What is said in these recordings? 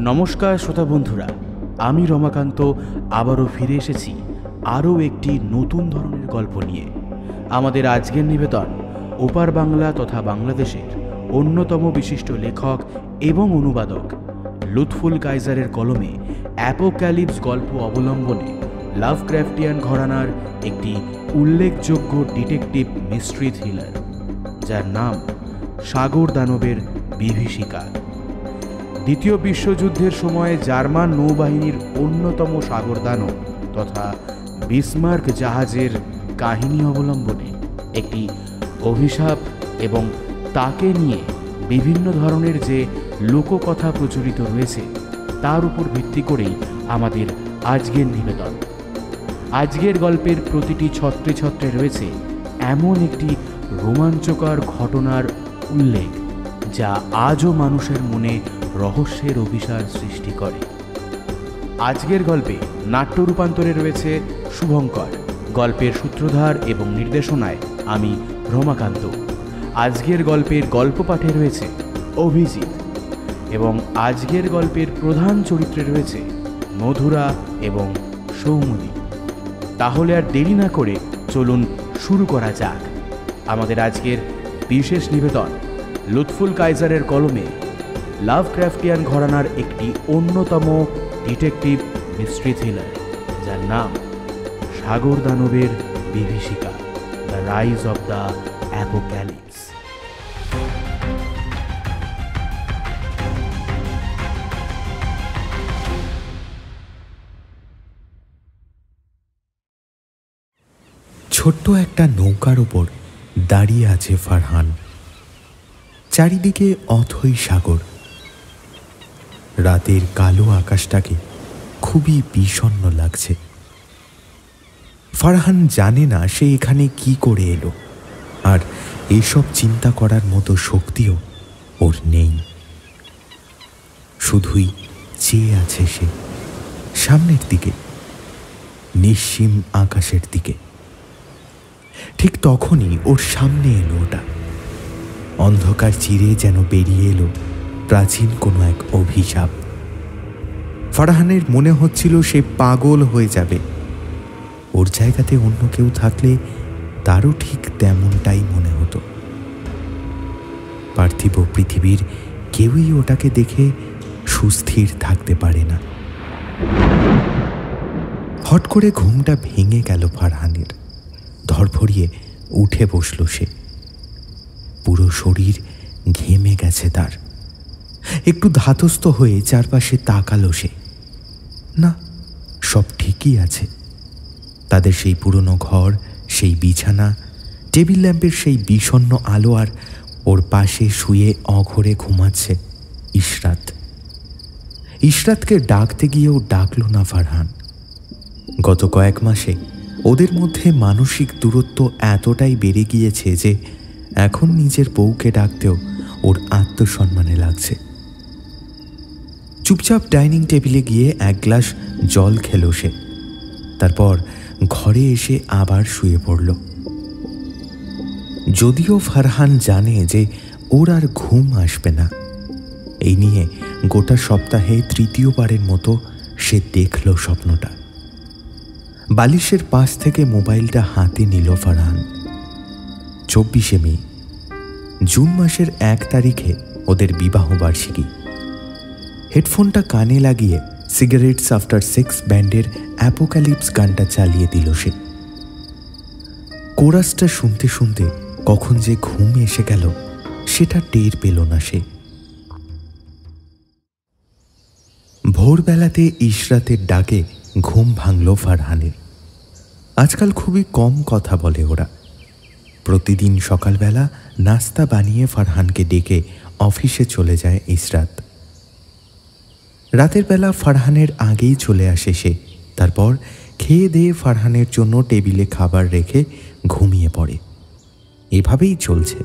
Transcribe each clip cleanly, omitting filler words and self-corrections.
নমস্কার শ্রোতা বন্ধুরা, আমি রমাকান্ত আবারও ফিরে এসেছি আরও একটি নতুন ধরনের গল্প নিয়ে। আমাদের আজকের নিবেদন ওপার বাংলা তথা বাংলাদেশের অন্যতম বিশিষ্ট লেখক এবং অনুবাদক লুৎফুল কাইজারের কলমে অ্যাপোক্যালিপস গল্প অবলম্বনে লাভক্রাফটিয়ান ঘরানার একটি উল্লেখযোগ্য ডিটেকটিভ মিস্ট্রি থ্রিলার, যার নাম সাগর দানবের বিভীষিকা। দ্বিতীয় বিশ্বযুদ্ধের সময় জার্মান নৌবাহিনীর অন্যতম সাগর দানব তথা বিসমার্ক জাহাজের কাহিনী অবলম্বনে একটি অভিশাপ এবং তাকে নিয়ে বিভিন্ন ধরনের যে লোককথা প্রচলিত রয়েছে তার উপর ভিত্তি করেই আমাদের আজকের নিবেদন। আজকের গল্পের প্রতিটি ছত্রে ছত্রে রয়েছে এমন একটি রোমাঞ্চকর ঘটনার উল্লেখ যা আজও মানুষের মনে রহস্যের অভিসার সৃষ্টি করে। আজকের গল্পে নাট্য রূপান্তরে রয়েছে শুভঙ্কর, গল্পের সূত্রধার এবং নির্দেশনায় আমি রমাকান্ত। আজকের গল্পের গল্প পাঠে রয়েছে অভিজিৎ এবং আজকের গল্পের প্রধান চরিত্রে রয়েছে মধুরা এবং সৌমদী। তাহলে আর দেরি না করে চলুন শুরু করা যাক আমাদের আজকের বিশেষ নিবেদন লুৎফুল কাইজারের কলমে লাভক্রাফটিয়ান ঘরানার একটি অন্যতম ডিটেকটিভ মিস্ট্রি থ্রিলার, যার নাম সাগর দানবের বিভীষিকা, the rise of the apocalypse. ছোট্ট একটা নৌকার ওপর দাঁড়িয়ে আছে ফারহান। চারিদিকে অথই সাগর। রাতের কালো আকাশটাকে খুবই বিষণ্ণ লাগছে। ফারহান জানে না সে এখানে কি করে এলো, আর এসব চিন্তা করার মতো শক্তিও ওর নেই। শুধুই চেয়ে আছে সে সামনের দিকে, নিশ্চিম আকাশের দিকে। ঠিক তখনই ওর সামনে এলো ওটা। অন্ধকার চিরে যেন বেরিয়ে এলো প্রাচীন কোনো এক অভিশাপ। ফারহানের মনে হচ্ছিল সে পাগল হয়ে যাবে। ওর জায়গাতে অন্য কেউ থাকলে তারও ঠিক তেমনটাই মনে হতো। পার্থিব পৃথিবীর কেউই ওটাকে দেখে সুস্থির থাকতে পারে না। হট করে ঘুমটা ভেঙে গেল ফারহানের। ধরফরিয়ে উঠে বসল সে। পুরো শরীর ঘেমে গেছে তার। একটু ধাতস্থ হয়ে চারপাশে তাকালো সে। না, সব ঠিকই আছে। তাদের সেই পুরনো ঘর, সেই বিছানা, টেবিল ল্যাম্পের সেই বিষণ্ণ আলো, আর ওর পাশে শুয়ে অঘরে ঘুমাচ্ছে ইশরাত। ইশরাতকে ডাকতে গিয়েও ডাকল না ফারহান। গত কয়েক মাসে ওদের মধ্যে মানসিক দূরত্ব এতটাই বেড়ে গিয়েছে যে এখন নিজের বউকে ডাকতেও ওর আত্মসম্মানে লাগছে। চুপচাপ ডাইনিং টেবিলে গিয়ে এক গ্লাস জল খেল সে। তারপর ঘরে এসে আবার শুয়ে পড়ল। যদিও ফারহান জানে যে ওর আর ঘুম আসবে না, এই নিয়ে গোটা সপ্তাহে তৃতীয়বারের মতো সে দেখল স্বপ্নটা। বালিশের পাশ থেকে মোবাইলটা হাতে নিল ফারহান। 24শে মে, জুন মাসের 1 তারিখে ওদের বিবাহ বার্ষিকী। হেডফোনটা কানে লাগিয়ে সিগারেটস আফটার সেক্স ব্যান্ডের অ্যাপোক্যালিপস গানটা চালিয়ে দিল সে। কোরাসটা শুনতে শুনতে কখন যে ঘুম এসে গেল সেটা টের পেল না সে। ভোরবেলাতে ইশরাতের ডাকে ঘুম ভাঙল ফারহানের। আজকাল খুবই কম কথা বলে ওরা। প্রতিদিন সকালবেলা নাস্তা বানিয়ে ফারহানকে ডেকে অফিসে চলে যায় ইশরাত। রাতের বেলা ফারহানের আগেই চলে আসে সে। তারপর খেয়ে দিয়ে ফারহানের জন্য টেবিলে খাবার রেখে ঘুমিয়ে পড়ে। এভাবেই চলছে।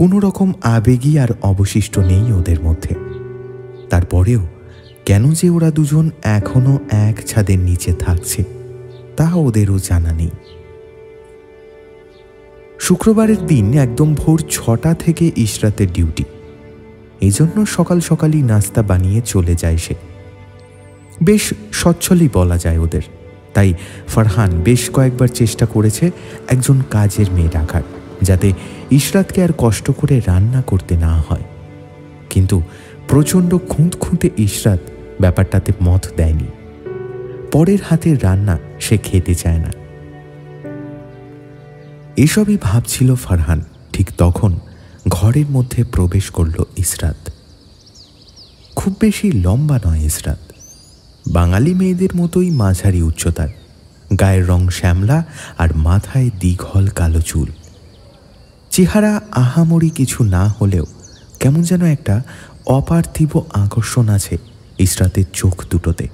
কোনো রকম আবেগই আর অবশিষ্ট নেই ওদের মধ্যে। তারপরেও কেন যে ওরা দুজন এখনো এক ছাদের নিচে থাকছে তা ওদেরও জানা নেই। শুক্রবারের দিন একদম ভোর 6টা থেকে ইশরাতের ডিউটি। এই জন্য সকাল সকালই নাস্তা বানিয়ে চলে যায় সে। বেশ সচ্ছলই বলা যায় ওদের। তাই ফারহান বেশ কয়েকবার চেষ্টা করেছে একজন কাজের মেয়ে রাখার, যাতে ইশরাতকে আর কষ্ট করে রান্না করতে না হয়। কিন্তু প্রচণ্ড খুঁতখুঁতে ইশরাত ব্যাপারটাতে মত দেয়নি। পরের হাতের রান্না সে খেতে চায় না। এসবই ভাবছিল ফারহান, ঠিক তখন ঘরের মধ্যে প্রবেশ করল ইশরাত। খুব বেশি লম্বা নয় ইশরাত, বাঙালি মেয়েদের মতোই মাঝারি উচ্চতার, গায়ের রং শ্যামলা আর মাথায় দীঘল কালো চুল। চেহারা আহামরি কিছু না হলেও কেমন যেন একটা অপার্থিব আকর্ষণ আছে ইশরাতের চোখ দুটোতে।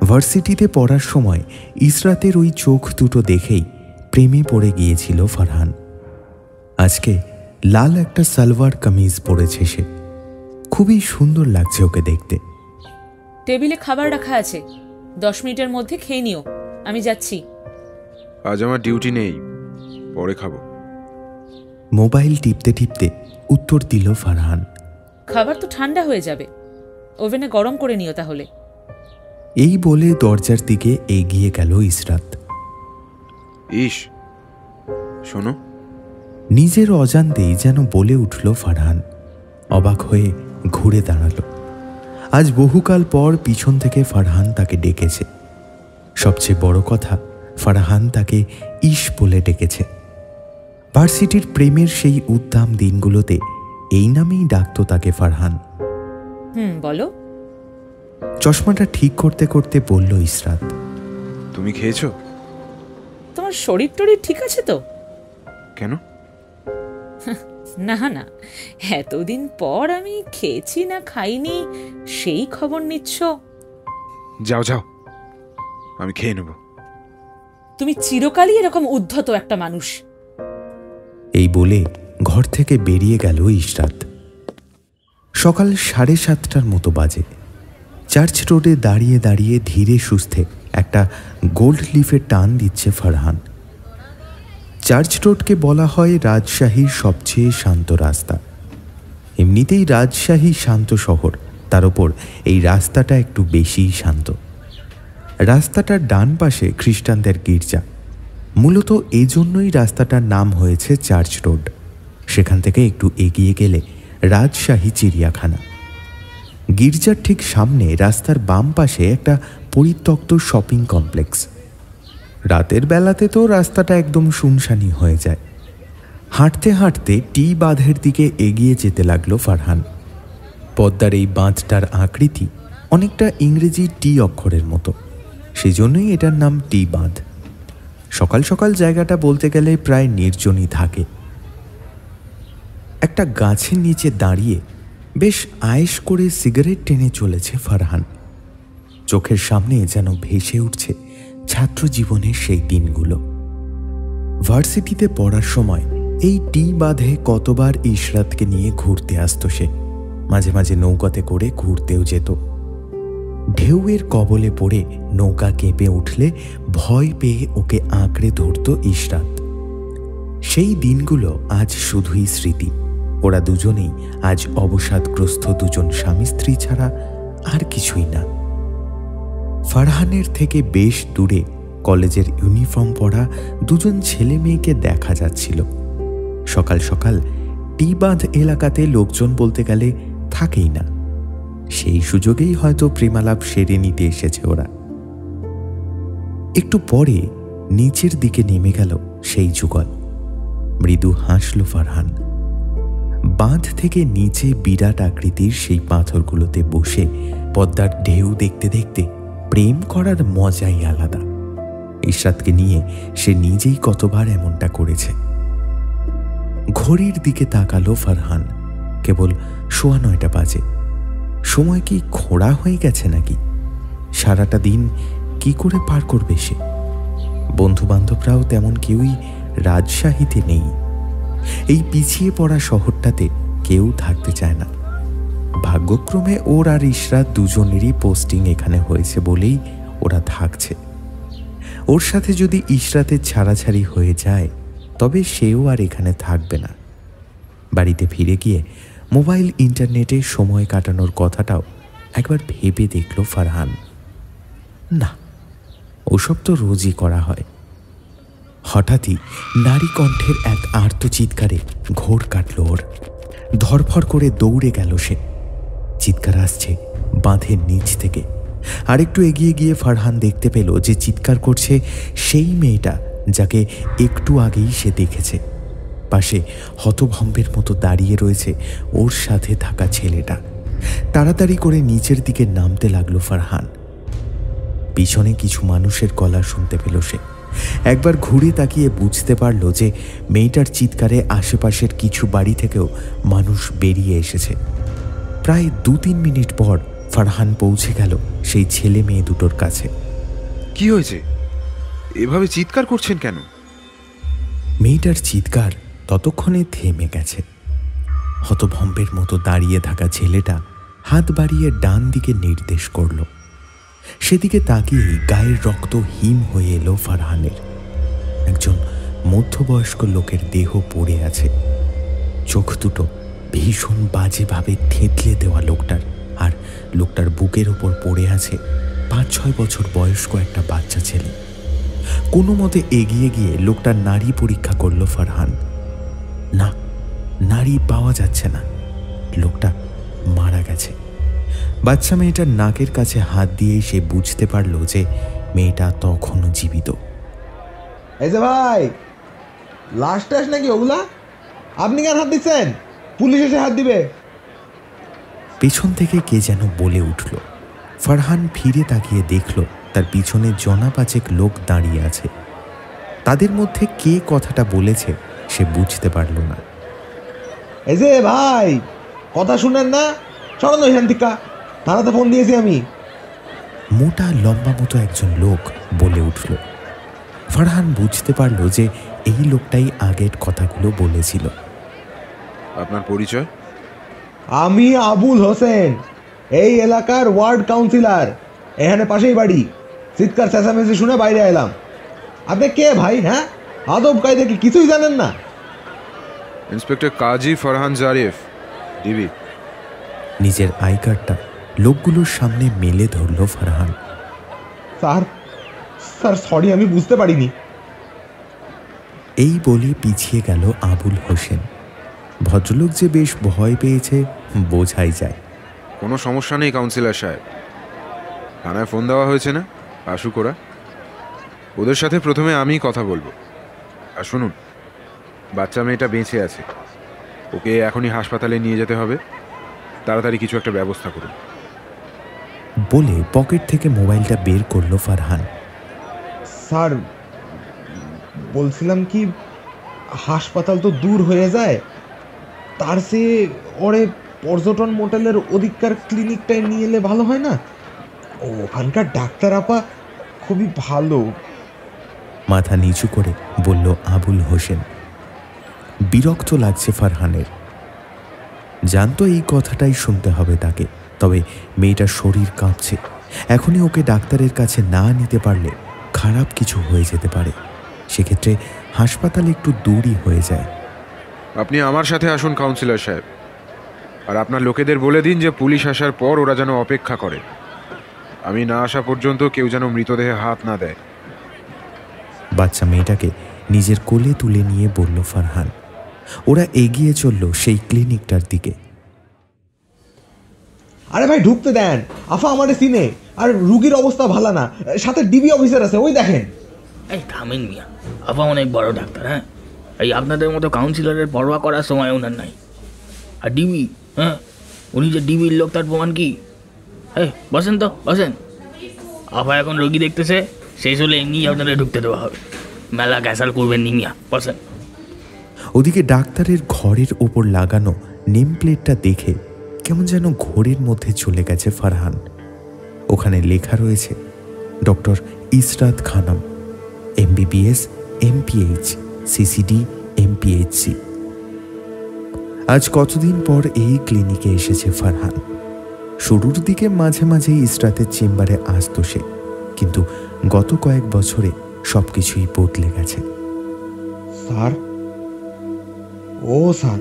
ভার্সিটিতে পড়ার সময় ইশরাতের ওই চোখ দুটো দেখেই প্রেমে পড়ে গিয়েছিল ফারহান। আজকে লাল একটা সালোয়ার কামিজ পরেছে সে, খুবই সুন্দর লাগছে ওকে দেখতে। টেবিলে খাবার রাখা আছে, 10 মিনিটের মধ্যে খেয়ে নিও। আমি যাচ্ছি। আজ আমার ডিউটি নেই, পরে খাবো। মোবাইল টিপতে টিপতে উত্তর দিল ফারহান। খাবার তো ঠান্ডা হয়ে যাবে, ওভেনে গরম করে নিও তাহলে। এই বলে দরজার দিকে এগিয়ে গেল ইশরাত। ইস, শোনো। নিজের অজান্তেই যেন বলে উঠল ফারহান। অবাক হয়ে ঘুরে দাঁড়ালো। আজ বহুকাল পর পিছন থেকে ফারহান তাকে ডেকেছে। সবচেয়ে বড় কথা, ফারহান তাকে ইস বলে ডেকেছে। ভার্সিটির প্রেমের সেই উদ্দাম দিনগুলোতে এই নামেই ডাকত তাকে ফারহান। বলো। চশমাটা ঠিক করতে করতে বলল ইশরাত। তুমি খেয়েছো? তোমার শরীর টরীর ঠিক আছে তো? কেন? না না, এতদিন পর আমি খেয়েছি না খাইনি সেই খবর নিচ্ছ? যাও যাও, আমি খেয়ে নেব। তুমি চিরকালই এরকম উদ্ধত একটা মানুষ। এই বলে ঘর থেকে বেরিয়ে গেল ইশরাত। সকাল 7:30টার মতো বাজে। চার্চ রোডে দাঁড়িয়ে দাঁড়িয়ে ধীরে সুস্থে একটা গোল্ড লিফে টান দিচ্ছে ফারহান। চার্চ রোডকে বলা হয় রাজশাহীর সবচেয়ে শান্ত রাস্তা। এমনিতেই রাজশাহী শান্ত শহর, তার ওপর এই রাস্তাটা একটু বেশিই শান্ত। রাস্তাটার ডান পাশে খ্রিস্টানদের গির্জা। মূলত এজন্যই রাস্তাটার নাম হয়েছে চার্চ রোড। সেখান থেকে একটু এগিয়ে গেলে রাজশাহী চিড়িয়াখানা। গির্জার ঠিক সামনে রাস্তার বাম পাশে একটা পরিত্যক্ত শপিং কমপ্লেক্স। রাতের বেলাতে তো রাস্তাটা একদম শুনশানি হয়ে যায়। হাঁটতে হাঁটতে টি বাঁধের দিকে এগিয়ে যেতে লাগলো ফারহান। পদ্মার এই বাঁধটার আকৃতি অনেকটা ইংরেজি টি অক্ষরের মতো, সেই জন্যই এটার নাম টি বাঁধ। সকাল সকাল জায়গাটা বলতে গেলে প্রায় নির্জনই থাকে। একটা গাছের নিচে দাঁড়িয়ে বেশ আয়েশ করে সিগারেট টেনে চলেছে ফারহান। চোখের সামনে যেন ভেসে উঠছে ছাত্র জীবনের সেই দিনগুলো। ভার্সিটিতে পড়ার সময় এই টি বাঁধে কতবার ইশরাতকে নিয়ে ঘুরতে আসতো সে। মাঝে মাঝে নৌকাতে করে ঘুরতেও যেত। ঢেউয়ের কবলে পড়ে নৌকা কেঁপে উঠলে ভয় পেয়ে ওকে আঁকড়ে ধরত ইশরাত। সেই দিনগুলো আজ শুধুই স্মৃতি। ওরা দুজনেই আজ অবসাদগ্রস্ত দুজন স্বামী স্ত্রী ছাড়া আর কিছুই না। ফারহানের থেকে বেশ দূরে কলেজের ইউনিফর্ম পরা দুজন ছেলে মেয়েকে দেখা যাচ্ছিল। সকাল সকাল টি বাঁধ এলাকাতে লোকজন বলতে গেলে থাকেই না। সেই সুযোগেই হয়তো প্রেমালাপ সেরে নিতে এসেছে ওরা। একটু পরে নিচের দিকে নেমে গেল সেই যুগল। মৃদু হাসল ফারহান। বাঁধ থেকে নিচে বিরাট আকৃতির সেই পাথরগুলোতে বসে পদ্মার ঢেউ দেখতে দেখতে প্রেম করার মজাই আলাদা। ইশরাতকে নিয়ে সে নিজেই কতবার এমনটা করেছে। ঘড়ির দিকে তাকালো ফারহান। কেবল 9:15 বাজে। সময় কি খোঁড়া হয়ে গেছে নাকি? সারাটা দিন কি করে পার করবে সে? বন্ধু বান্ধবরাও তেমন কেউই রাজশাহীতে নেই। এই পিছিয়ে পড়া শহরটাতে কেউ থাকতে চায় না। ভাগ্যক্রমে ওর আর ইশরাত দুজনেরই পোস্টিং এখানে হয়েছে বলেই ওরা থাকছে। ওর সাথে যদি ইশরাতের ছাড়াছাড়ি হয়ে যায় তবে সেও আর এখানে থাকবে না। বাড়িতে ফিরে গিয়ে মোবাইল ইন্টারনেটে সময় কাটানোর কথাটাও একবার ভেবে দেখল ফারহান। না, ওসব তো রোজই করা হয়। হঠাৎই নারী কণ্ঠের এক আর্ত চিৎকারে ঘোর কাটল ওর। ধরফর করে দৌড়ে গেল সে। চিৎকার আসছে বাঁধের নিচ থেকে। আরেকটু এগিয়ে গিয়ে ফারহান দেখতে পেল যে চিৎকার করছে সেই মেয়েটা যাকে একটু আগেই সে দেখেছে। পাশে হতভম্বের মতো দাঁড়িয়ে রয়েছে ওর সাথে থাকা ছেলেটা। তাড়াতাড়ি করে নিচের দিকে নামতে লাগলো ফারহান। পিছনে কিছু মানুষের গলা শুনতে পেল সে। একবার ঘুরে তাকিয়ে বুঝতে পারল যে মেয়েটার চিৎকারে আশেপাশের কিছু বাড়ি থেকেও মানুষ বেরিয়ে এসেছে। প্রায় 2-3 মিনিট পর ফারহান পৌঁছে গেল সেই ছেলে মেয়ে দুটোর কাছে। কি হয়েছে? এভাবে চিৎকার করছেন কেন? মেয়েটার চিৎকার ততক্ষণে থেমে গেছে। হতভম্বের মতো দাঁড়িয়ে থাকা ছেলেটা হাত বাড়িয়ে ডান দিকে নির্দেশ করল। সেদিকে তাকিয়েই গায়ের রক্ত হিম হয়ে এলো ফারহানের। একজন মধ্যবয়স্ক লোকের দেহ পড়ে আছে। চোখ দুটো ভীষণ বাজেভাবে থেতলে দেওয়া লোকটার, আর লোকটার বুকের ওপর পড়ে আছে 5-6 বছর বয়স্ক একটা বাচ্চা ছেলে। কোনো মতে এগিয়ে গিয়ে লোকটার নাড়ি পরীক্ষা করলো ফারহান। না, নাড়ি পাওয়া যাচ্ছে না। লোকটা মারা গেছে। বাচ্চা মেয়েটার নাকের কাছে হাত দিয়েই সে বুঝতে পারল যে মেয়েটা তখনও জীবিত। এই যে ভাই, লাস্ট টাস নাকি ওগুলা? আপনি কেন হাত দিচ্ছেন? পুলিশ এসে হাত দিবে। পেছন থেকে কে যেন বলে উঠল। ফারহান ফিরে তাকিয়ে দেখল তার পিছনে জনা 5 লোক দাঁড়িয়ে আছে। তাদের মধ্যে কে কথাটা বলেছে সে বুঝতে পারল না। এই যে ভাই, কথা শুনেন না? সরানো এখান থেকে, থানাতে ফোন দিয়েছি আমি। মোটা লম্বা মতো একজন লোক বলে উঠল। ফারহান বুঝতে পারল যে এই লোকটাই আগের কথাগুলো বলেছিল। আপনার পরিচয়? আমি আবুল হোসেন, এই এলাকার ওয়ার্ড কাউন্সিলর। এখানে পাশেই বাড়ি। চিৎকার চেঁচামেচি শুনে বাইরে এলাম। আপনি কে ভাই? হ্যাঁ, আদব কায়দা কি কিছুই জানেন না? ইন্সপেক্টর কাজী ফারহান জারিফ, ডিবি। নিজের আই কার্ডটা লোকগুলোর সামনে মেলে ধরল ফারহান। স্যার, স্যার সরি, আমি বুঝতে পারিনি। এই বলে পিছিয়ে গেল আবুল হোসেন। ভদ্রলোক যে বেশ ভয় পেয়েছে বোঝাই যায়। কোনো সমস্যা নেই কাউন্সিলর সাহেব, থানায় ফোন দেওয়া হয়েছে না? আসুক ওরা, ওদের সাথে প্রথমে আমি কথা বলবো। আর শুনুন, বাচ্চা মেয়েটা বেঁচে আছে, ওকে এখনই হাসপাতালে নিয়ে যেতে হবে। তাড়াতাড়ি কিছু একটা ব্যবস্থা করুন। বলে পকেট থেকে মোবাইলটা বের করলো ফারহান। স্যার বলছিলাম কি, হাসপাতাল তো দূর হয়ে যায়, তার চেয়ে ওরে পর্যটন মোটেলের ওদিককার ক্লিনিকটায় নিয়ে এলে ভালো হয় না? ওখানকার ডাক্তার আপা খুবই ভালো। মাথা নিচু করে বলল আবুল হোসেন। বিরক্ত লাগছে ফারহানের। জানতো এই কথাটাই শুনতে হবে তাকে, তবে মেয়েটার শরীর কাঁপছে। এখনই ওকে ডাক্তারের কাছে না নিতে পারলে খারাপ কিছু হয়ে যেতে পারে। সেক্ষেত্রে হাসপাতাল একটু দূরই হয়ে যায়। আপনি আমার সাথে আসুন কাউন্সিলর সাহেব, আর আপনার লোকেদের বলে দিন যে পুলিশ আসার পর ওরা যেন অপেক্ষা করে। আমি না আসা পর্যন্ত কেউ যেন মৃতদেহে হাত না দেয়। বাচ্চা মেয়েটাকে নিজের কোলে তুলে নিয়ে বলল ফারহান। ওরা এগিয়ে চলল সেই ক্লিনিকটার দিকে। আরে ভাই ঢুকতে দেন, আফা আমারে চিনে, আর রুগীর অবস্থা ভালো না, সাথে ডিবি অফিসার আছে, ওই দেখেন। এই থামেন মিয়া, আপা অনেক বড় ডাক্তার। হ্যাঁ, এই আপনাদের মতো কাউন্সিলরের পরোয়া করার সময় ওনার নাই। আর ডিবি, হ্যাঁ উনি যে ডিবির লোক তার প্রমাণ কি? এই বসেন তো, বসেন। আপা এখন রোগী দেখতেছে, শেষ হলে এমনি আপনাদের ঢুকতে দেওয়া হবে। মেলা গ্যাসাল করবেন নি মিয়া, বসেন। ওদিকে ডাক্তারের ঘরের ওপর লাগানো নেম প্লেটটা দেখে কেমন যেন ঘোরের মধ্যে চলে গেছে ফারহান। ওখানে লেখা রয়েছে doctor Israt Khanam, MBBS, MPH, CCD, MPHC। আজ কতদিন পর এই ক্লিনিকে এসেছে ফারহান। শুরুর দিকে মাঝে মাঝে ইসরাতের চেম্বারে আসতো সে, কিন্তু গত কয়েক বছরে সবকিছুই বদলে গেছে। স্যার ও স্যার,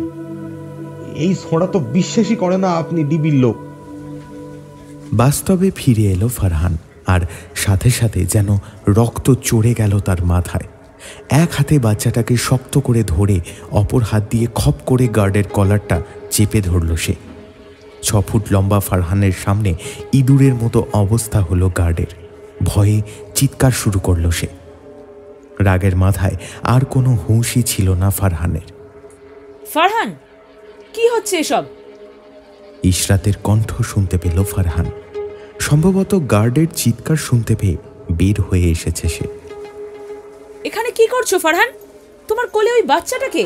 এই ছোঁড়া তো বিশ্বাসই করে না আপনি ডিবির লোক। বাস্তবে ফিরে এলো ফারহান, আর সাথে সাথে যেন রক্ত চড়ে গেল তার মাথায়। এক হাতে বাচ্চাটাকে শক্ত করে ধরে অপর হাত দিয়ে খপ করে গার্ডের কলারটা চেপে ধরল সে। 6 ফুট লম্বা ফারহানের সামনে ইঁদুরের মতো অবস্থা হলো গার্ডের। ভয়ে চিৎকার শুরু করল সে। রাগের মাথায় আর কোনো হুঁশই ছিল না ফারহানের। ফারহান, কি হচ্ছে এসব? ইশরাতের কণ্ঠ শুনতে পেল ফারহান। সম্ভবত গার্ডের চিৎকার শুনতে পেয়ে বের হয়ে এসেছে সে। এখানে কি করছো ফারহান? তোমার কোলে ওই বাচ্চাটাকে?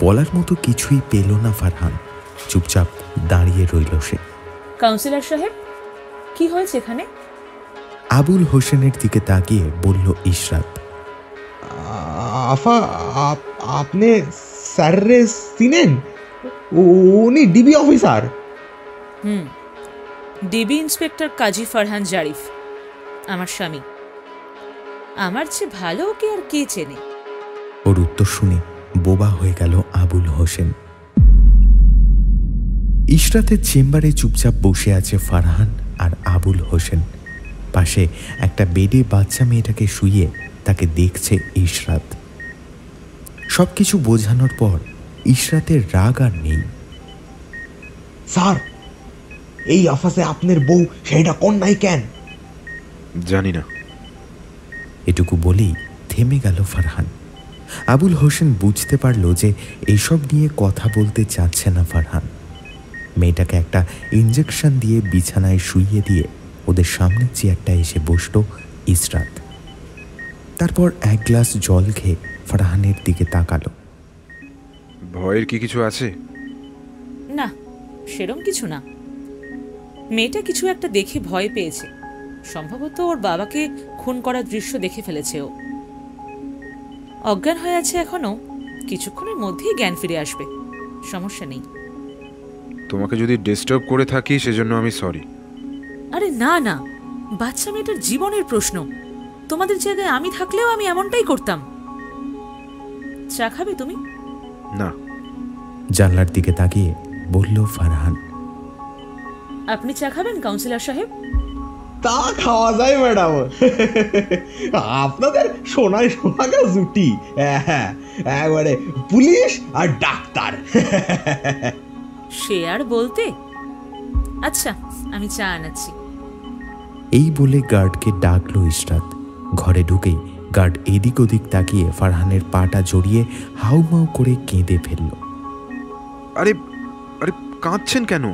বলার মতো কিছুই পেল না ফারহান। চুপচাপ দাঁড়িয়ে রইল সে। কাউন্সিলর সাহেব, কি হয়েছে এখানে? আবুল হোসেনের দিকে তাকিয়ে বলল ইশরাত। আফা, আপনি স্যাররে চিনেন? উনি ডিবি অফিসার। ডিবি ইন্সপেক্টর কাজী ফারহান জারিফ, আমার স্বামী। আমার চেয়ে ভালো ওকে আর কে চেনে? ওর উত্তর শুনে বোবা হয়ে গেল আবুল হোসেন। ইশরাতের চেম্বারে চুপচাপ বসে আছে ফারহান আর আবুল হোসেন। পাশে একটা বেডে বাচ্চা মেয়েটাকে শুইয়ে তাকে দেখছে ইশরাত। সবকিছু বোঝানোর পর ইশরাতের রাগ আর নেই। স্যার, এই অফিসে আপনার বউ সেটা কোন নাই কেন? জানি না। এটুকু বলেই থেমে গেল ফারহান। আবুল হোসেন বুঝতে পারল যে এইসব নিয়ে কথা বলতে চাচ্ছে না ফারহান। মেয়েটাকে একটা ইঞ্জেকশন দিয়ে বিছানায় শুইয়ে দিয়ে ওদের সামনে চেয়ারটা এসে বসল ইশরাত। তারপর এক গ্লাস জল খেয়ে ফারহানের দিকে তাকালো। ভয়ের কি কিছু আছে? না, সেরম কিছু না। মেয়েটা কিছু একটা দেখে ভয় পেয়েছে। সম্ভবত ওর বাবাকে খুন করার দৃশ্য দেখে ফেলেছে ও। অজ্ঞান হয়ে আছে এখনো, কিছুক্ষণের মধ্যেই জ্ঞান ফিরে আসবে, সমস্যা নেই। তোমাকে যদি ডিস্টার্ব করে থাকি সেজন্য আমি সরি। আরে না না, বাচ্চা মেয়েটার জীবনের প্রশ্ন। তোমাদের জায়গায় আমি থাকলেও আমি এমনটাই করতাম। চা খাবে তুমি? না। জানলার দিকে তাকিয়ে বলল ফারহান। আপনি চা খাবেন কাউন্সিলর সাহেব? তা খাওয়া যায় ম্যাডাম। আপনাদের সোনায় সোহাগা জুটি। হ্যাঁ, একবারে পুলিশ আর ডাক্তার। সে আর বলতে। আচ্ছা, আমি চা আনাচ্ছি। এই বলে গার্ডকে ডাকলো ইশরাত। ঘরে ঢুকেই গার্ড এদিক ওদিক তাকিয়ে ফারহানের পাটা জড়িয়ে হাউমাউ করে কেঁদে ফেলল। আরে আরে, কাঁদছেন কেন?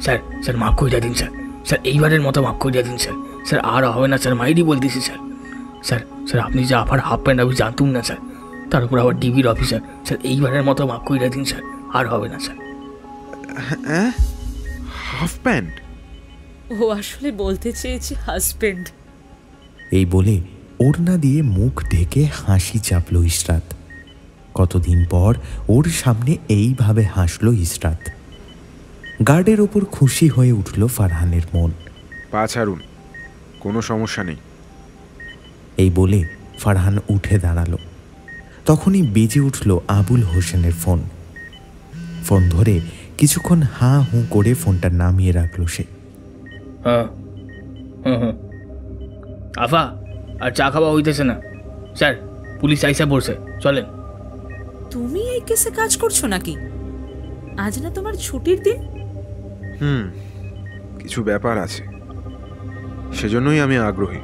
স্যার, স্যার মাফ করে দিন স্যার। স্যার এইবারের মতো মাফ করে দিন স্যার। স্যার আর হবে না স্যার, মাইরি বলতেছি স্যার। স্যার স্যার আপনি যে আবার হাফ প্যান্ট আমি জানতুম না স্যার, তার উপর আবার ডিবির অফিসার। স্যার এইবারের মতো মাফ করে দিন স্যার, আর হবে না স্যার। হ্যাঁ, হাফ প্যান্ট? ও আসলে বলতে চেয়েছে হাজবেন্ড। এই বলে ওড়না দিয়ে মুখ ঢেকে হাসি চাপল ইশরাত। কতদিন পর ওর সামনে এইভাবে হাসল ইশরাত। গার্ডের ওপর খুশি হয়ে উঠল ফারহানের মন। পা ছাড়ুন, কোনো সমস্যা নেই। এই বলে ফারহান উঠে দাঁড়ালো। তখনই বেজে উঠল আবুল হোসেনের ফোন। ফোন ধরে কিছুক্ষণ হাঁ হুঁ করে ফোনটা নামিয়ে রাখলো সে। হ্যাঁ হুম হুম, আফা আর চা খাওয়া হইতেছে না স্যার, পুলিশ আইসা পড়ছে, চলেন। তুমি এই কেসে কাজ করছো নাকি? আজ না তোমার ছুটির দিন? কিছু ব্যাপার আছে, সেজন্যই আমি আগ্রহী।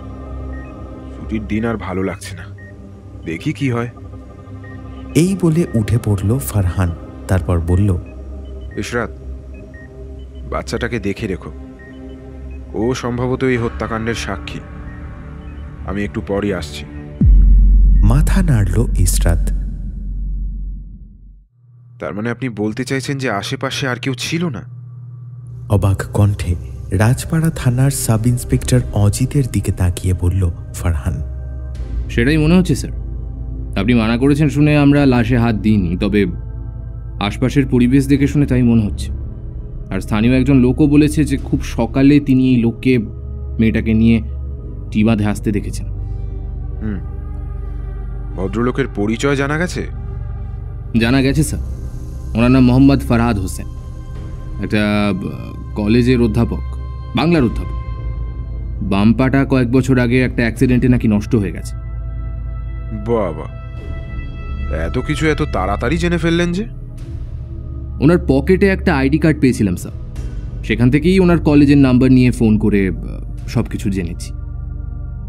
ছুটির দিন আর ভালো লাগছে না, দেখি কি হয়। এই বলে উঠে পড়ল ফারহান। তারপর বলল, ইশরাত, বাচ্চাটাকে দেখে রেখো। ও সম্ভবত এই হত্যাকাণ্ডের সাক্ষী। আমি একটু পরই আসছি। মাথা নাড়ল ইশরাত। তার মানে আপনি বলতে চাইছেন যে আশেপাশে আর কেউ ছিল না? অবাক কণ্ঠে রাজপাড়া থানার সাব ইন্সপেক্টর অজিতের দিকে তাকিয়ে বলল ফারহান। সেটাই মনে হচ্ছে স্যার। আপনি মানা করেছেন শুনে আমরা লাশে হাত দিইনি, তবে আশপাশের পরিবেশ দেখে শুনে তাই মনে হচ্ছে। আর স্থানীয় একজন লোকও বলেছে যে খুব সকালে তিনি এই লোককে মেয়েটাকে নিয়ে টি বাঁধে আসতে দেখেছেন। ভদ্রলোকের পরিচয় জানা গেছে? জানা গেছে স্যার, ওনার নাম মোহাম্মদ ফরহাদ হোসেন, একটা কলেজের অধ্যাপক, বাংলার অধ্যাপক। বাম পাটা কয়েক বছর আগে একটা অ্যাক্সিডেন্টে নাকি নষ্ট হয়ে গেছে। বাবা, এত কিছু এত তাড়াতাড়ি জেনে ফেললেন যে? ওনার পকেটে একটা আইডি কার্ড পেয়েছিলাম স্যার, সেখান থেকেই ওনার কলেজের নাম্বার নিয়ে ফোন করে সব কিছু জেনেছি।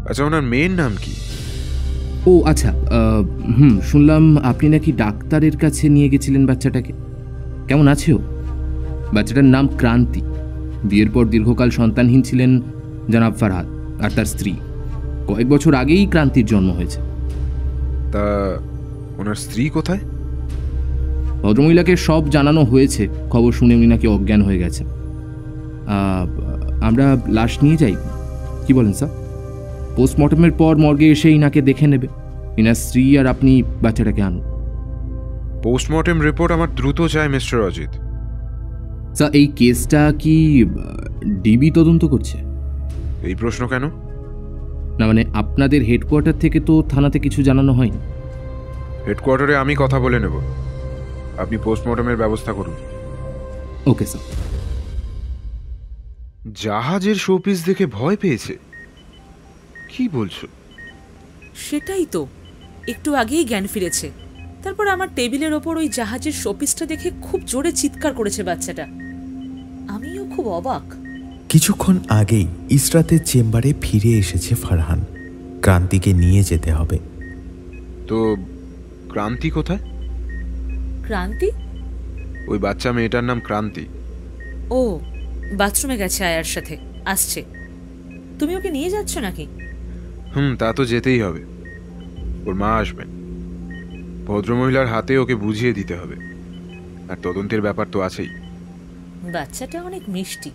আচ্ছা, ওনার মেয়ের নাম কি? ও আচ্ছা, শুনলাম আপনি নাকি ডাক্তারের কাছে নিয়ে গেছিলেন বাচ্চাটাকে। কেমন আছে ও? বাচ্চাটার নাম ক্রান্তি। বিয়ের পর দীর্ঘকাল সন্তানহীন ছিলেন জনাব ফরহাদ আর তার স্ত্রী। কয়েক বছর আগেই ক্রান্তির জন্ম হয়েছে। তা ওনার স্ত্রী কোথায়? ভদ্রমহিলাকে সব জানানো হয়েছে। খবর শুনে উনি নাকি অজ্ঞান হয়ে গেছে। আমরা লাশ নিয়ে যাই, কি বলেন স্যার? পোস্টমর্টমের পর মর্গে এসে ইনাকে দেখে নেবে। ইনার স্ত্রী আর আপনি বাচ্চাটাকে আনুন। পোস্টমর্টেম রিপোর্ট আমার দ্রুত চাই মিস্টার অজিত। স্যার, এই কেসটা কি ডিবি তদন্ত করছে? এই প্রশ্ন কেন? না মানে আপনাদের হেডকোয়ার্টার থেকে তো থানাতে কিছু জানানো হয়নি। হেডকোয়ার্টারে আমি কথা বলে নেব, আপনি পোস্টমর্টমের ব্যবস্থা করুন। Okay sir. জাহাজের শোপিস দেখে ভয় পেয়েছে? কি বলছো? সেটাই তো, একটু আগেই জ্ঞান ফিরেছে। তারপর আমার টেবিলের ওপর ওই জাহাজের শোপিসটা দেখে খুব জোরে চিৎকার করেছে বাচ্চাটা। আমিও খুব অবাক। কিছুক্ষণ আগেই ইসরাতের চেম্বারে ফিরে এসেছে ফারহান। ক্রান্তিকে নিয়ে যেতে হবে। তো ক্রান্তি কোথায়? ক্রান্তি? ওই বাচ্চা মেয়েটার নাম ক্রান্তি। ও বাথরুমে গেছে আয়ার সাথে, আসছে। তুমি ওকে নিয়ে যাচ্ছ নাকি? তা তো যেতেই হবে। ওর মা আসবেন, ভদ্রমহিলার হাতে ওকে বুঝিয়ে দিতে হবে। আর তদন্তের ব্যাপার তো আছেই। বাচ্চাটা অনেক মিষ্টি।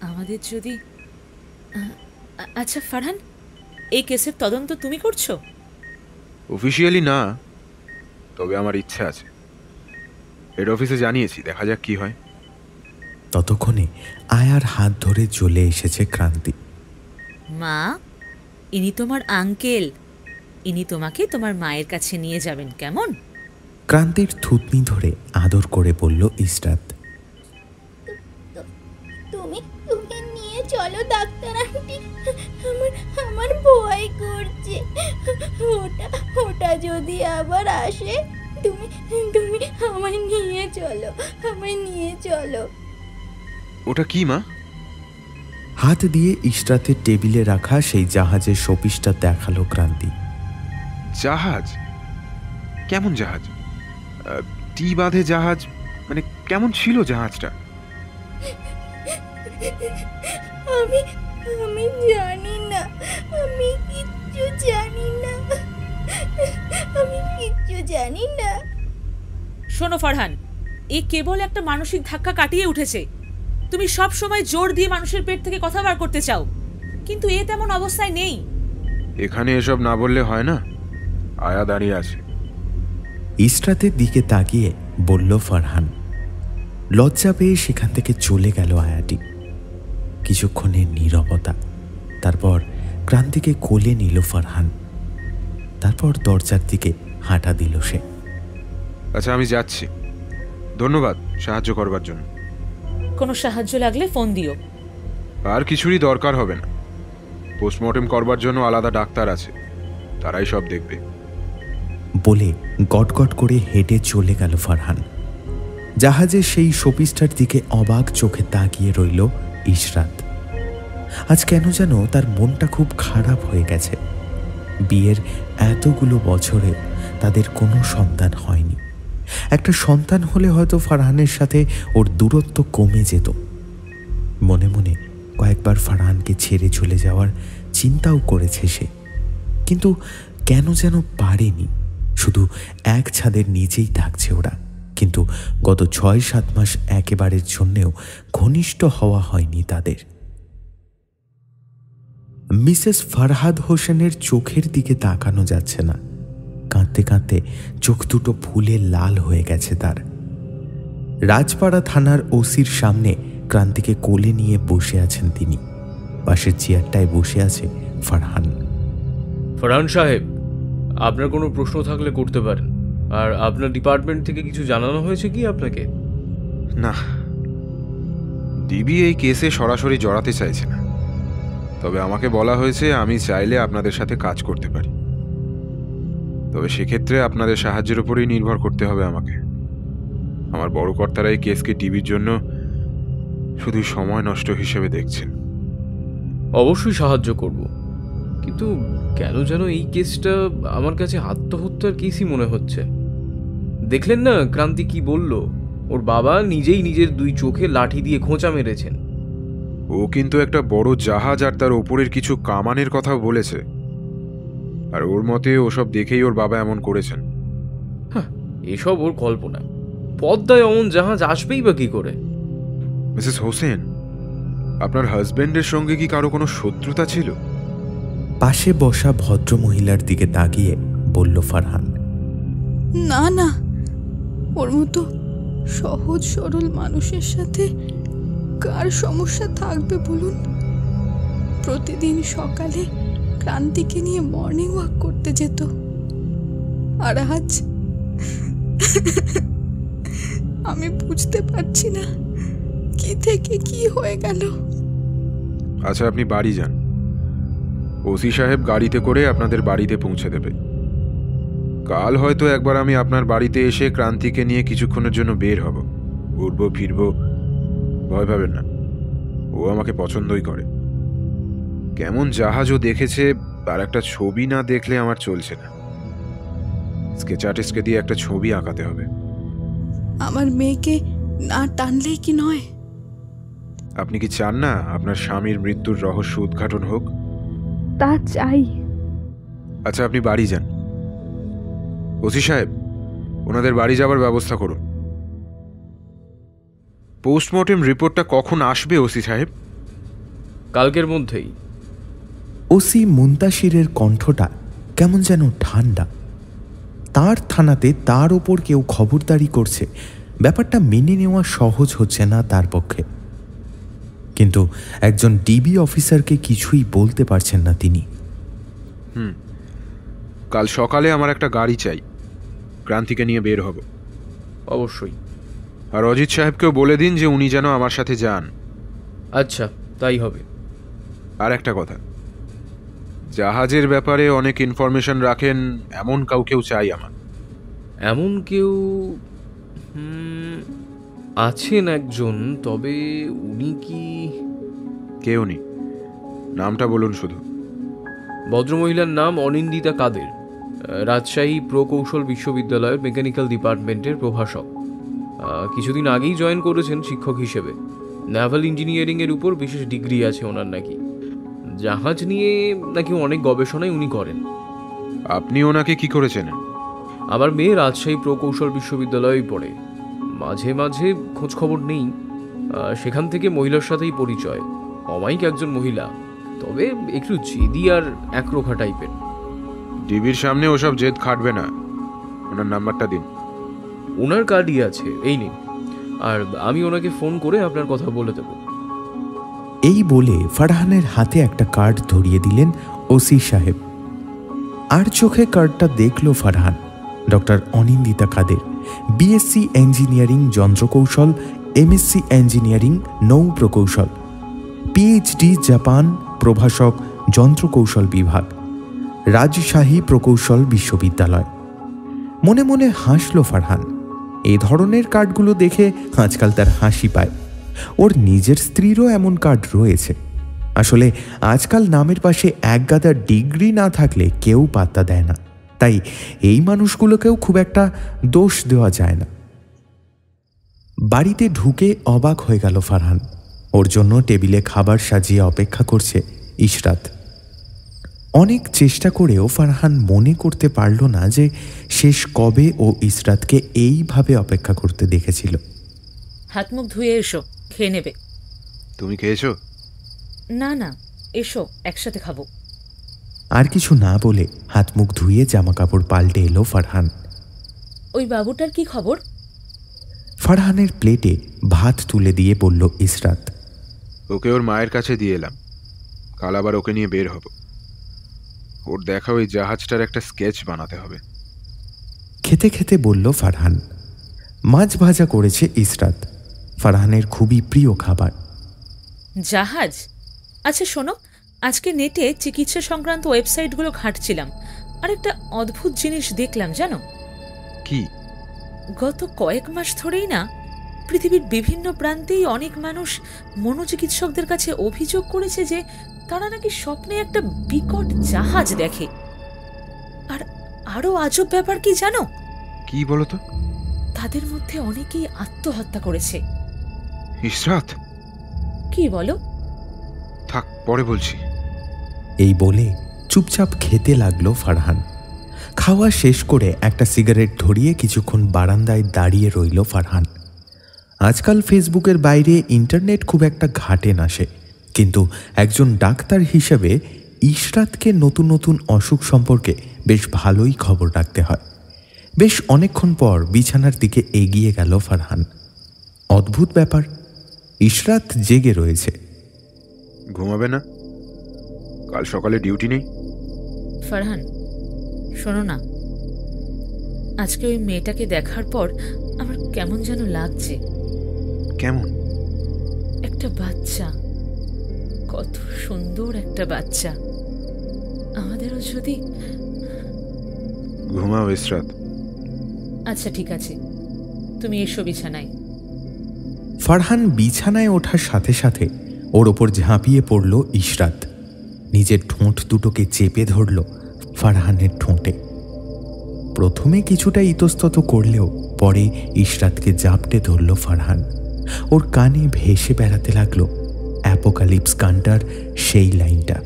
আমাদের যদি আচ্ছা ফারহান, এই কেসের তদন্ত তুমি করছো? অফিসিয়ালি না, তবে আমার ইচ্ছা আছে। হেড অফিসে জানিয়েছি, দেখা যাক কি হয়। ততক্ষণে আয়ার হাত ধরে চলে এসেছে ক্রান্তি। মা, ইনি তোমার আঙ্কেল। ইনি তোমাকে তোমার মায়ের কাছে নিয়ে যাবেন, কেমন? ক্রান্তির থুতনি ধরে আদর করে বলল ইসরাত। তুমি তুমি নিয়ে চলো ডাক্তার আন্টি, আমার ভয় করছে। ওটা যদি আবার আসে, তুমি তুমি আমায় নিয়ে চলো। ওটা কি মা? হাত দিয়ে ইসরাতের টেবিলে রাখা সেই জাহাজের শোপিসটা দেখালো ক্রান্তি। জাহাজ? কেমন জাহাজ? টি বাঁধে জাহাজ? মানে কেমন ছিল জাহাজটা? আমি জানি না, আমি কিচ্ছু জানি না। শোনো ফারহান, এ কেবল একটা মানসিক ধাক্কা কাটিয়ে উঠেছে। তুমি সব সময় জোর দিয়ে মানুষের পেট থেকে কথা বার করতে চাও, কিন্তু এ তেমন অবস্থায় নেই। এখানে এসব না বললে হয় না। আয়া দাঁড়িয়ে আছে। ইসরাতের দিকে তাকিয়ে বলল ফারহান। লজ্জা পেয়ে সেখান থেকে চলে গেল আয়াটি। কিছুক্ষণের নীরবতা, তারপর ক্রান্তিকে কোলে নিল ফারহান। তারপর দরজার দিকে হাঁটা দিল সে। আচ্ছা, আমি যাচ্ছি। ধন্যবাদ সাহায্য করবার জন্য। কোনো সাহায্য লাগলে ফোন দিও। আর কিছুরই দরকার হবে না। পোস্টমর্টেম করবার জন্য আলাদা ডাক্তার আছে, তারাই সব দেখবে। বলে গটগট করে হেঁটে চলে গেল ফারহান। জাহাজের সেই শোপিসটার দিকে অবাক চোখে তাকিয়ে রইল ইসরাত। আজ কেন যেন তার মনটা খুব খারাপ হয়ে গেছে। বিয়ের এতগুলো বছরে তাদের কোনো সন্তান হয়নি। একটা সন্তান হলে হয়তো ফারহানের সাথে ওর দূরত্ব কমে যেত। মনে মনে কয়েকবার ফারহানকে ছেড়ে চলে যাওয়ার চিন্তাও করেছে সে, কিন্তু কেন যেন পারেনি। শুধু এক ছাদের নিচেই থাকছে ওরা, কিন্তু গত ৬-৭ মাস একেবারের জন্যেও ঘনিষ্ঠ হওয়া হয়নি তাদের। মিসেস ফরহাদ হোসেনের চোখের দিকে তাকানো যাচ্ছে না। কাঁদতে কাঁদতে চোখ দুটো ফুলে লাল হয়ে গেছে তার। রাজপাড়া থানার ওসির সামনে ক্রান্তিকে কোলে নিয়ে বসে আছেন তিনি। পাশের চেয়ারটায় বসে আছে ফারহান। ফারহান সাহেব, আপনার কোনো প্রশ্ন থাকলে করতে পারেন, আর আপনার ডিপার্টমেন্ট থেকে কিছু জানানো হয়েছে কি আপনাকে? না, ডিবি এই কেসে সরাসরি জড়াতে চাইছে না, তবে আমাকে বলা হয়েছে আমি চাইলে আপনাদের সাথে কাজ করতে পারি। তবে সেক্ষেত্রে আপনাদের সাহায্যের উপরেই নির্ভর করতে হবে আমাকে। আমার বড় কর্তারা এই কেসকে ডিবির জন্য শুধু সময় নষ্ট হিসেবে দেখছেন। অবশ্যই সাহায্য করব, কিন্তু কেন যেন এই কেসটা আমার কাছে আত্মহত্যার কেসই মনে হচ্ছে। দেখলেন না ক্রান্তি কি বলল? ওর বাবা নিজেই নিজের 2 চোখে লাঠি দিয়ে খোঁচা মেরেছেন। ও কিন্তু একটা বড় জাহাজ আর তার ওপরের কিছু কামানের কথাও বলেছে, আর ওর মতে ওসব দেখেই ওর বাবা এমন করেছেন। হ্যাঁ, এসব ওর কল্পনা। পদ্মায় অমন জাহাজ আসবেই বা কি করে? মিসেস হোসেন, আপনার হাজবেন্ডের সঙ্গে কি কারো কোনো শত্রুতা ছিল? পাশে বসা ভদ্র মহিলার দিকে তাকিয়ে বলল ফারহান। না না, ওর মতো সহজ সরল মানুষের সাথে কার সমস্যা থাকবে বলুন? প্রতিদিন সকালে ক্রান্তিকে নিয়ে মর্নিং ওয়াক করতে যেত, আর আজ আমি বুঝতে পারছি না কি থেকে কি হয়ে গেল। আচ্ছা, আপনি বাড়ি যান, ওসি সাহেব গাড়িতে করে আপনাদের বাড়িতে পৌঁছে দেবে। কাল হয়তো একবার আমি আপনার বাড়িতে এসে ক্রান্তিকে নিয়ে কিছুক্ষণের জন্য বের হব, ঘুরবো ফিরবো, ভয় পাবেন না, ও আমাকে পছন্দই করে। কেমন জাহাজও দেখেছে, তার একটা ছবি না দেখলে আমার চলছে না। স্কেচ আর্টিস্টকে দিয়ে একটা ছবি আঁকাতে হবে। আমার মেয়েকে না টানলেই কি নয়? আপনি কি চান না আপনার স্বামীর মৃত্যুর রহস্য উদ্ঘাটন হোক? তা চাই। আচ্ছা, আপনি বাড়ি যান। ওসি সাহেব, ওনাদের বাড়ি যাবার ব্যবস্থা করুন। পোস্টমর্টেম রিপোর্টটা কখন আসবে ওসি সাহেব? কালকের মধ্যেই। ওসি মুন্তাসিরের কণ্ঠটা কেমন যেন ঠান্ডা। তার থানাতে তার ওপর কেউ খবরদারি করছে, ব্যাপারটা মেনে নেওয়া সহজ হচ্ছে না তার পক্ষে। কিন্তু একজন ডিবি অফিসারকে কিছুই বলতে পারছেন না তিনি। কাল সকালে আমার একটা গাড়ি চাই, ক্রান্তিকে নিয়ে বের হব। অবশ্যই। আর অজিত সাহেবকেও বলে দিন যে উনি যেন আমার সাথে যান। আচ্ছা, তাই হবে। আর একটা কথা, জাহাজের ব্যাপারে অনেক ইনফরমেশন রাখেন এমন কাউকেও চাই আমার। এমন কেউ আছেন একজন, তবে উনি কি? কে উনি? নামটা বলুন শুধু। ভদ্রমহিলার নাম অনিন্দিতা কাদের, রাজশাহী প্রকৌশল বিশ্ববিদ্যালয়ের মেকানিক্যাল ডিপার্টমেন্টের প্রভাষক। কিছুদিন আগেই জয়েন করেছেন শিক্ষক হিসেবে। নেভাল ইঞ্জিনিয়ারিংয়ের উপর বিশেষ ডিগ্রি আছে ওনার নাকি। জাহাজ নিয়ে নাকি অনেক গবেষণাই উনি করেন। আপনি ওনাকে কি করেছেন? আমার মেয়ে রাজশাহী প্রকৌশল বিশ্ববিদ্যালয়েই পড়ে, মাঝে মাঝে খোঁজ খবর নেই। সেখান থেকে মহিলার সাথেই পরিচয়। অমায়িক একজন মহিলা, তবে একটু জেদি আর একরোখা টাইপের। ডিবির সামনে ওসব জেদ খাটবে না। ওনার নাম্বারটা দিন। ওনার কার্ডই আছে, এই নিন। আর আমি ওনাকে ফোন করে আপনার কথা বলে দেব। এই বলে ফারহানের হাতে একটা কার্ড ধরিয়ে দিলেন ওসি সাহেব। আর চোখে কার্ডটা দেখল ফারহান। ডক্টর অনিন্দিতা কাদের, বিএসসি ইঞ্জিনিয়ারিং যন্ত্রকৌশল, এমএসসি ইঞ্জিনিয়ারিং নৌ প্রকৌশল, পিএইচডি জাপান, প্রভাষক যন্ত্রকৌশল বিভাগ, রাজশাহী প্রকৌশল বিশ্ববিদ্যালয়। মনে মনে হাসল ফারহান। এই ধরনের কার্ডগুলো দেখে আজকাল তার হাসি পায়। ওর নিজের স্ত্রীরও এমন কার্ড রয়েছে। আসলে আজকাল নামের পাশে একগাদা ডিগ্রি না থাকলে কেউ পাত্তা দেয় না, তাই এই মানুষগুলোকেও খুব একটা দোষ দেওয়া যায় না। বাড়িতে ঢুকে অবাক হয়ে গেল ফারহান। ওর জন্য টেবিলে খাবার সাজিয়ে অপেক্ষা করছে ইশরাত। অনেক চেষ্টা করেও ফারহান মনে করতে পারল না যে শেষ কবে ও ইশরাতকে এইভাবে অপেক্ষা করতে দেখেছিল। হাত মুখ ধুয়ে এসো, খেয়ে নেবে। তুমি খেয়েছো? না না, এসো একসাথে খাবো। আর কিছু না বলে হাত মুখ ধুয়ে জামা কাপড় পাল্টে এলো ফারহান। ওই বাবুটার কি খবর? ফারহানের প্লেটে ভাত তুলে দিয়ে বলল ইশরাত। ওকে ওর মায়ের কাছে দিয়ে এলাম, কাল আবার ওকে নিয়ে বের হব। ওর দেখা ওই জাহাজটার একটা স্কেচ বানাতে হবে। খেতে খেতে বলল ফারহান। মাছ ভাজা করেছে ইসরাত, ফারহানের খুবই প্রিয় খাবার। জাহাজ? আচ্ছা শোনো, আজকে নেটে চিকিৎসা সংক্রান্ত ওয়েবসাইটগুলো ঘাঁটছিলাম আর একটা অদ্ভুত জিনিস দেখলাম জানো। কি? গত কয়েক মাস ধরেই না পৃথিবীর বিভিন্ন প্রান্তেই অনেক মানুষ মনোচিকিৎসকদের কাছে অভিযোগ করেছে যে তারা নাকি স্বপ্নে একটা বিকট জাহাজ দেখে। আর আরো আজব ব্যাপার কি জানো? কি বলো তো? তাদের মধ্যে অনেকেই আত্মহত্যা করেছে। ইসরাত, কি বলো? থাক, পরে বলছি। এই বলে চুপচাপ খেতে লাগলো ফারহান। খাওয়া শেষ করে একটা সিগারেট ধরিয়ে কিছুক্ষণ বারান্দায় দাঁড়িয়ে রইল ফারহান। আজকাল ফেসবুকের বাইরে ইন্টারনেট খুব একটা ঘাটে না সে, কিন্তু একজন ডাক্তার হিসেবে ইশরাতকে নতুন নতুন অসুখ সম্পর্কে বেশ ভালোই খবর রাখতে হয়। বেশ অনেকক্ষণ পর বিছানার দিকে এগিয়ে গেল ফারহান। অদ্ভুত ব্যাপার, ইশরাত জেগে রয়েছে। ঘুমাবে না? কাল সকালে ডিউটি নেই? ফারহান শোনো না, আজকে ওই মেয়েটাকে দেখার পর আমার কেমন যেন লাগছে। কেমন? একটা বাচ্চা, কত সুন্দর একটা বাচ্চা। আমাদেরও যদি। ঘুমাও ইসরাত। আচ্ছা ঠিক আছে, তুমি এসো বিছানায়। ফারহান বিছানায় ওঠার সাথে সাথে ওর ওপর ঝাঁপিয়ে পড়ল ইশরাত। নিজের ঠোঁট দুটোকে চেপে ধরল ফারহানের ঠোঁটে। প্রথমে কিছুটা ইতস্তত করলেও পরে ইশরাতকে জাপটে ধরল ফারহান। ওর কানে ভেসে বেড়াতে লাগলো অ্যাপোকালিপস গানটার সেই লাইনটা।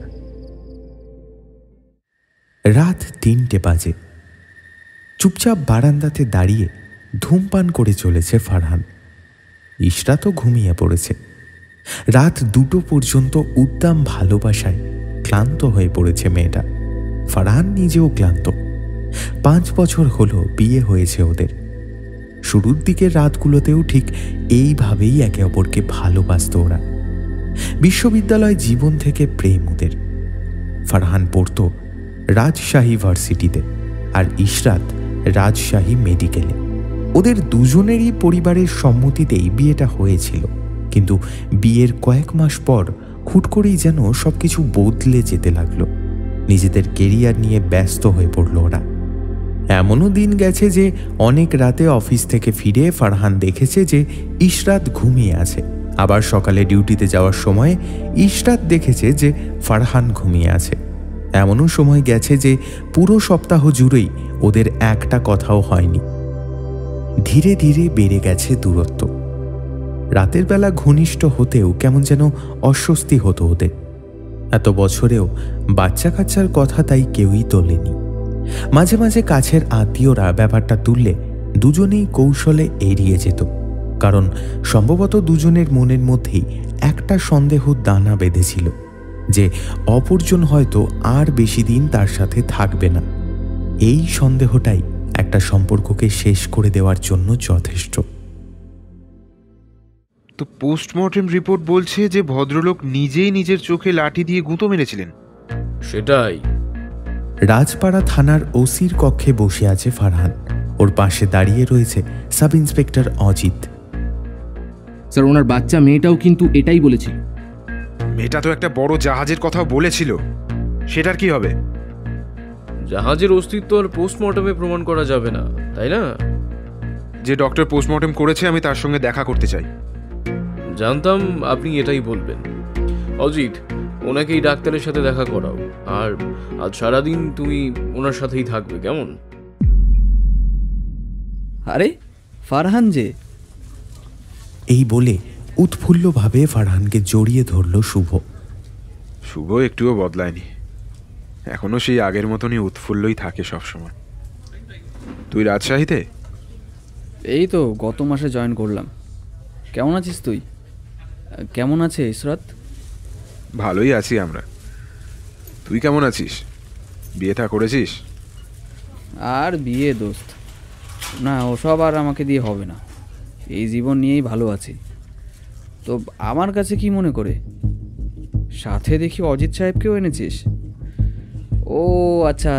রাত 3টে বাজে। চুপচাপ বারান্দাতে দাঁড়িয়ে ধূমপান করে চলেছে ফারহান। ইশরাতও ঘুমিয়ে পড়েছে। রাত 2টো পর্যন্ত উদ্দাম ভালোবাসায় ক্লান্ত হয়ে পড়েছে মেয়েটা। ফারহান নিজেও ক্লান্ত। 5 বছর হলো বিয়ে হয়েছে ওদের। শুরুর দিকের রাতগুলোতেও ঠিক এইভাবেই একে অপরকে ভালোবাসত ওরা। বিশ্ববিদ্যালয় জীবন থেকে প্রেম ওদের। ফারহান পড়ত রাজশাহী ভার্সিটিতে আর ইশরাত রাজশাহী মেডিকেলে। ওদের দুজনেরই পরিবারের সম্মতিতেই বিয়েটা হয়েছিল, কিন্তু বিয়ের কয়েক মাস পর হুট করেই যেন সবকিছু বদলে যেতে লাগলো। নিজেদের কেরিয়ার নিয়ে ব্যস্ত হয়ে পড়ল ওরা। এমনও দিন গেছে যে অনেক রাতে অফিস থেকে ফিরে ফারহান দেখেছে যে ইশরাত ঘুমিয়ে আছে। আবার সকালে ডিউটিতে যাওয়ার সময় ইশরাত দেখেছে যে ফারহান ঘুমিয়ে আছে। এমনও সময় গেছে যে পুরো সপ্তাহ জুড়েই ওদের একটা কথাও হয়নি। ধীরে ধীরে বেড়ে গেছে দূরত্ব। রাতের বেলা ঘনিষ্ঠ হতেও কেমন যেন অস্বস্তি হতো ওদের। এত বছরেও বাচ্চা কাচ্চার কথা তাই কেউই তোলেনি। মাঝে মাঝে কাছের আত্মীয়রা ব্যাপারটা তুললে দুজনেই কৌশলে এড়িয়ে যেত, কারণ সম্ভবত দুজনের মনের মধ্যেই একটা সন্দেহ দানা বেঁধেছিল যে অপরজন হয়তো আর বেশি দিন তার সাথে থাকবে না। এই সন্দেহটাই একটা সম্পর্ককে শেষ করে দেওয়ার জন্য যথেষ্ট। তো পোস্টমর্টেম রিপোর্ট বলছে যে ভদ্রলোক নিজেই নিজের চোখে লাঠি দিয়ে গুঁতো মেরেছিলেন। সেটাই। রাজপাড়া থানার ওসির কক্ষে বসে আছে ফারহান। ওর পাশে দাঁড়িয়ে রয়েছে সাব ইন্সপেক্টর অজিত। স্যার, ওনার বাচ্চা মেয়েটাও কিন্তু এটাই বলেছিল। মেয়েটা তো একটা বড় জাহাজের কথাও বলেছিল, সেটার কি হবে? জাহাজের অস্তিত্ব আর পোস্টমর্টমে প্রমাণ করা যাবে না, তাই না? যে ডক্টর পোস্টমর্টেম করেছে আমি তার সঙ্গে দেখা করতে চাই। জানতাম আপনি এটাই বলবেন। অজিত, ওনাকে এই ডাক্তারের সাথে দেখা করাও, আর আজ সারাদিন তুমি ওনার সাথেই থাকবে, কেমন? আরে ফারহান যে! এই বলে উৎফুল্লভাবে ফারহানকে জড়িয়ে ধরল শুভ। শুভ একটুও বদলায়নি, এখনো সেই আগের মতনই উৎফুল্লই থাকে সবসময়। তুই রাজশাহীতে? এই তো গত মাসে জয়েন করলাম। কেমন আছিস তুই? কেমন আছে ইশরাত? ভালোই আছি আমরা। তুই কেমন আছিস? বিয়ে থা করেছিস? আর বিয়ে দোস্ত না, ওসব আর আমাকে দিয়ে হবে না। এই জীবন নিয়েই ভালো আছি। তো আমার কাছে কি মনে করে? সাথে দেখি অজিত সাহেবকেও এনেছিস। ও আচ্ছা,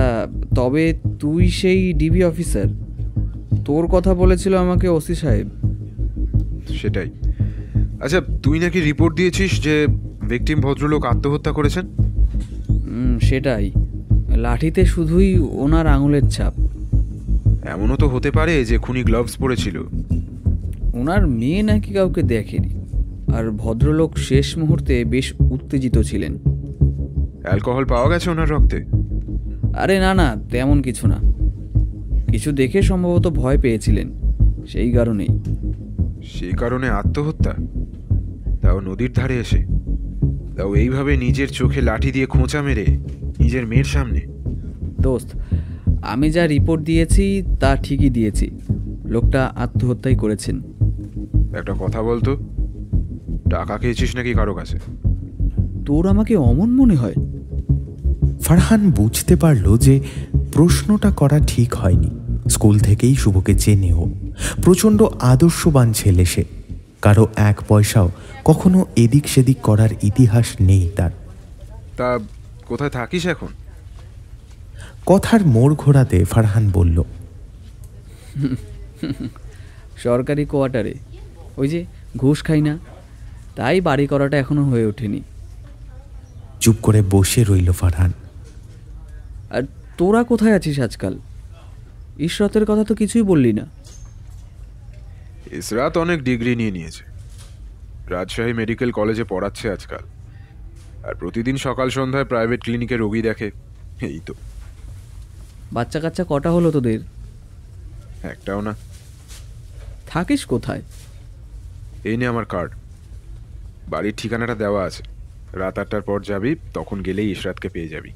তবে তুই সেই ডিবি অফিসার? তোর কথা বলেছিল আমাকে ওসি সাহেব। সেটাই। আচ্ছা, তুই নাকি রিপোর্ট দিয়েছিস যে ভিকটিম ভদ্রলোক আত্মহত্যা করেছেন? সেটাই, লাঠিতে শুধুই ওনার আঙুলের ছাপ। এমনও তো হতে পারে যে খুনি গ্লাভস পরেছিল। ওনার মেয়ে নাকি কাউকে দেখেনি, আর ভদ্রলোক শেষ মুহূর্তে বেশ উত্তেজিত ছিলেন। অ্যালকোহল পাওয়া গেছে ওনার রক্তে? আরে না না, তেমন কিছু না। কিছু দেখে সম্ভবত ভয় পেয়েছিলেন, সেই কারণেই। সেই কারণে আত্মহত্যা? তাও নদীর ধারে এসে, তাও এইভাবে নিজের চোখে লাঠি দিয়ে খোঁচা মেরে নিজের মেয়ের সামনে। দোস্ত, আমি যা রিপোর্ট দিয়েছি তা ঠিকই দিয়েছি। লোকটা আত্মহত্যাই করেছেন। একটা কথা বলতো, টাকা খেয়েছিস নাকি কারো কাছে? তোর আমাকে অমন মনে হয়? ফারহান বুঝতে পারল যে প্রশ্নটা করা ঠিক হয়নি। স্কুল থেকেই শুভকে চেনেও, প্রচণ্ড আদর্শবান ছেলে সে। কারো এক পয়সাও কখনো এদিক সেদিক করার ইতিহাস নেই তার। তা কোথায় থাকিস এখন? কথার মোড় ঘোরাতে ফারহান বলল, সরকারি কোয়ার্টারে। ওই যে ঘুষ খাই না, তাই বাড়ি করাটা এখনো হয়ে ওঠেনি। চুপ করে বসে রইল ফারহান। আর তোরা কোথায় আছিস আজকাল? ইশরাতের কথা তো কিছুই বললি না। ইসরাত অনেক ডিগ্রি নিয়ে নিয়েছে, রাজশাহী মেডিকেল কলেজে পড়াচ্ছে আজকাল, আর প্রতিদিন সকাল সন্ধ্যায় প্রাইভেট ক্লিনিকে রোগী দেখে। এই তো। বাচ্চা কাচ্চা কটা হলো তোদের? একটাও না। থাকিস কোথায়? এই নে আমার কার্ড, বাড়ির ঠিকানাটা দেওয়া আছে। রাত 8টার পর যাবি, তখন গেলেই ইশরাতকে পেয়ে যাবি।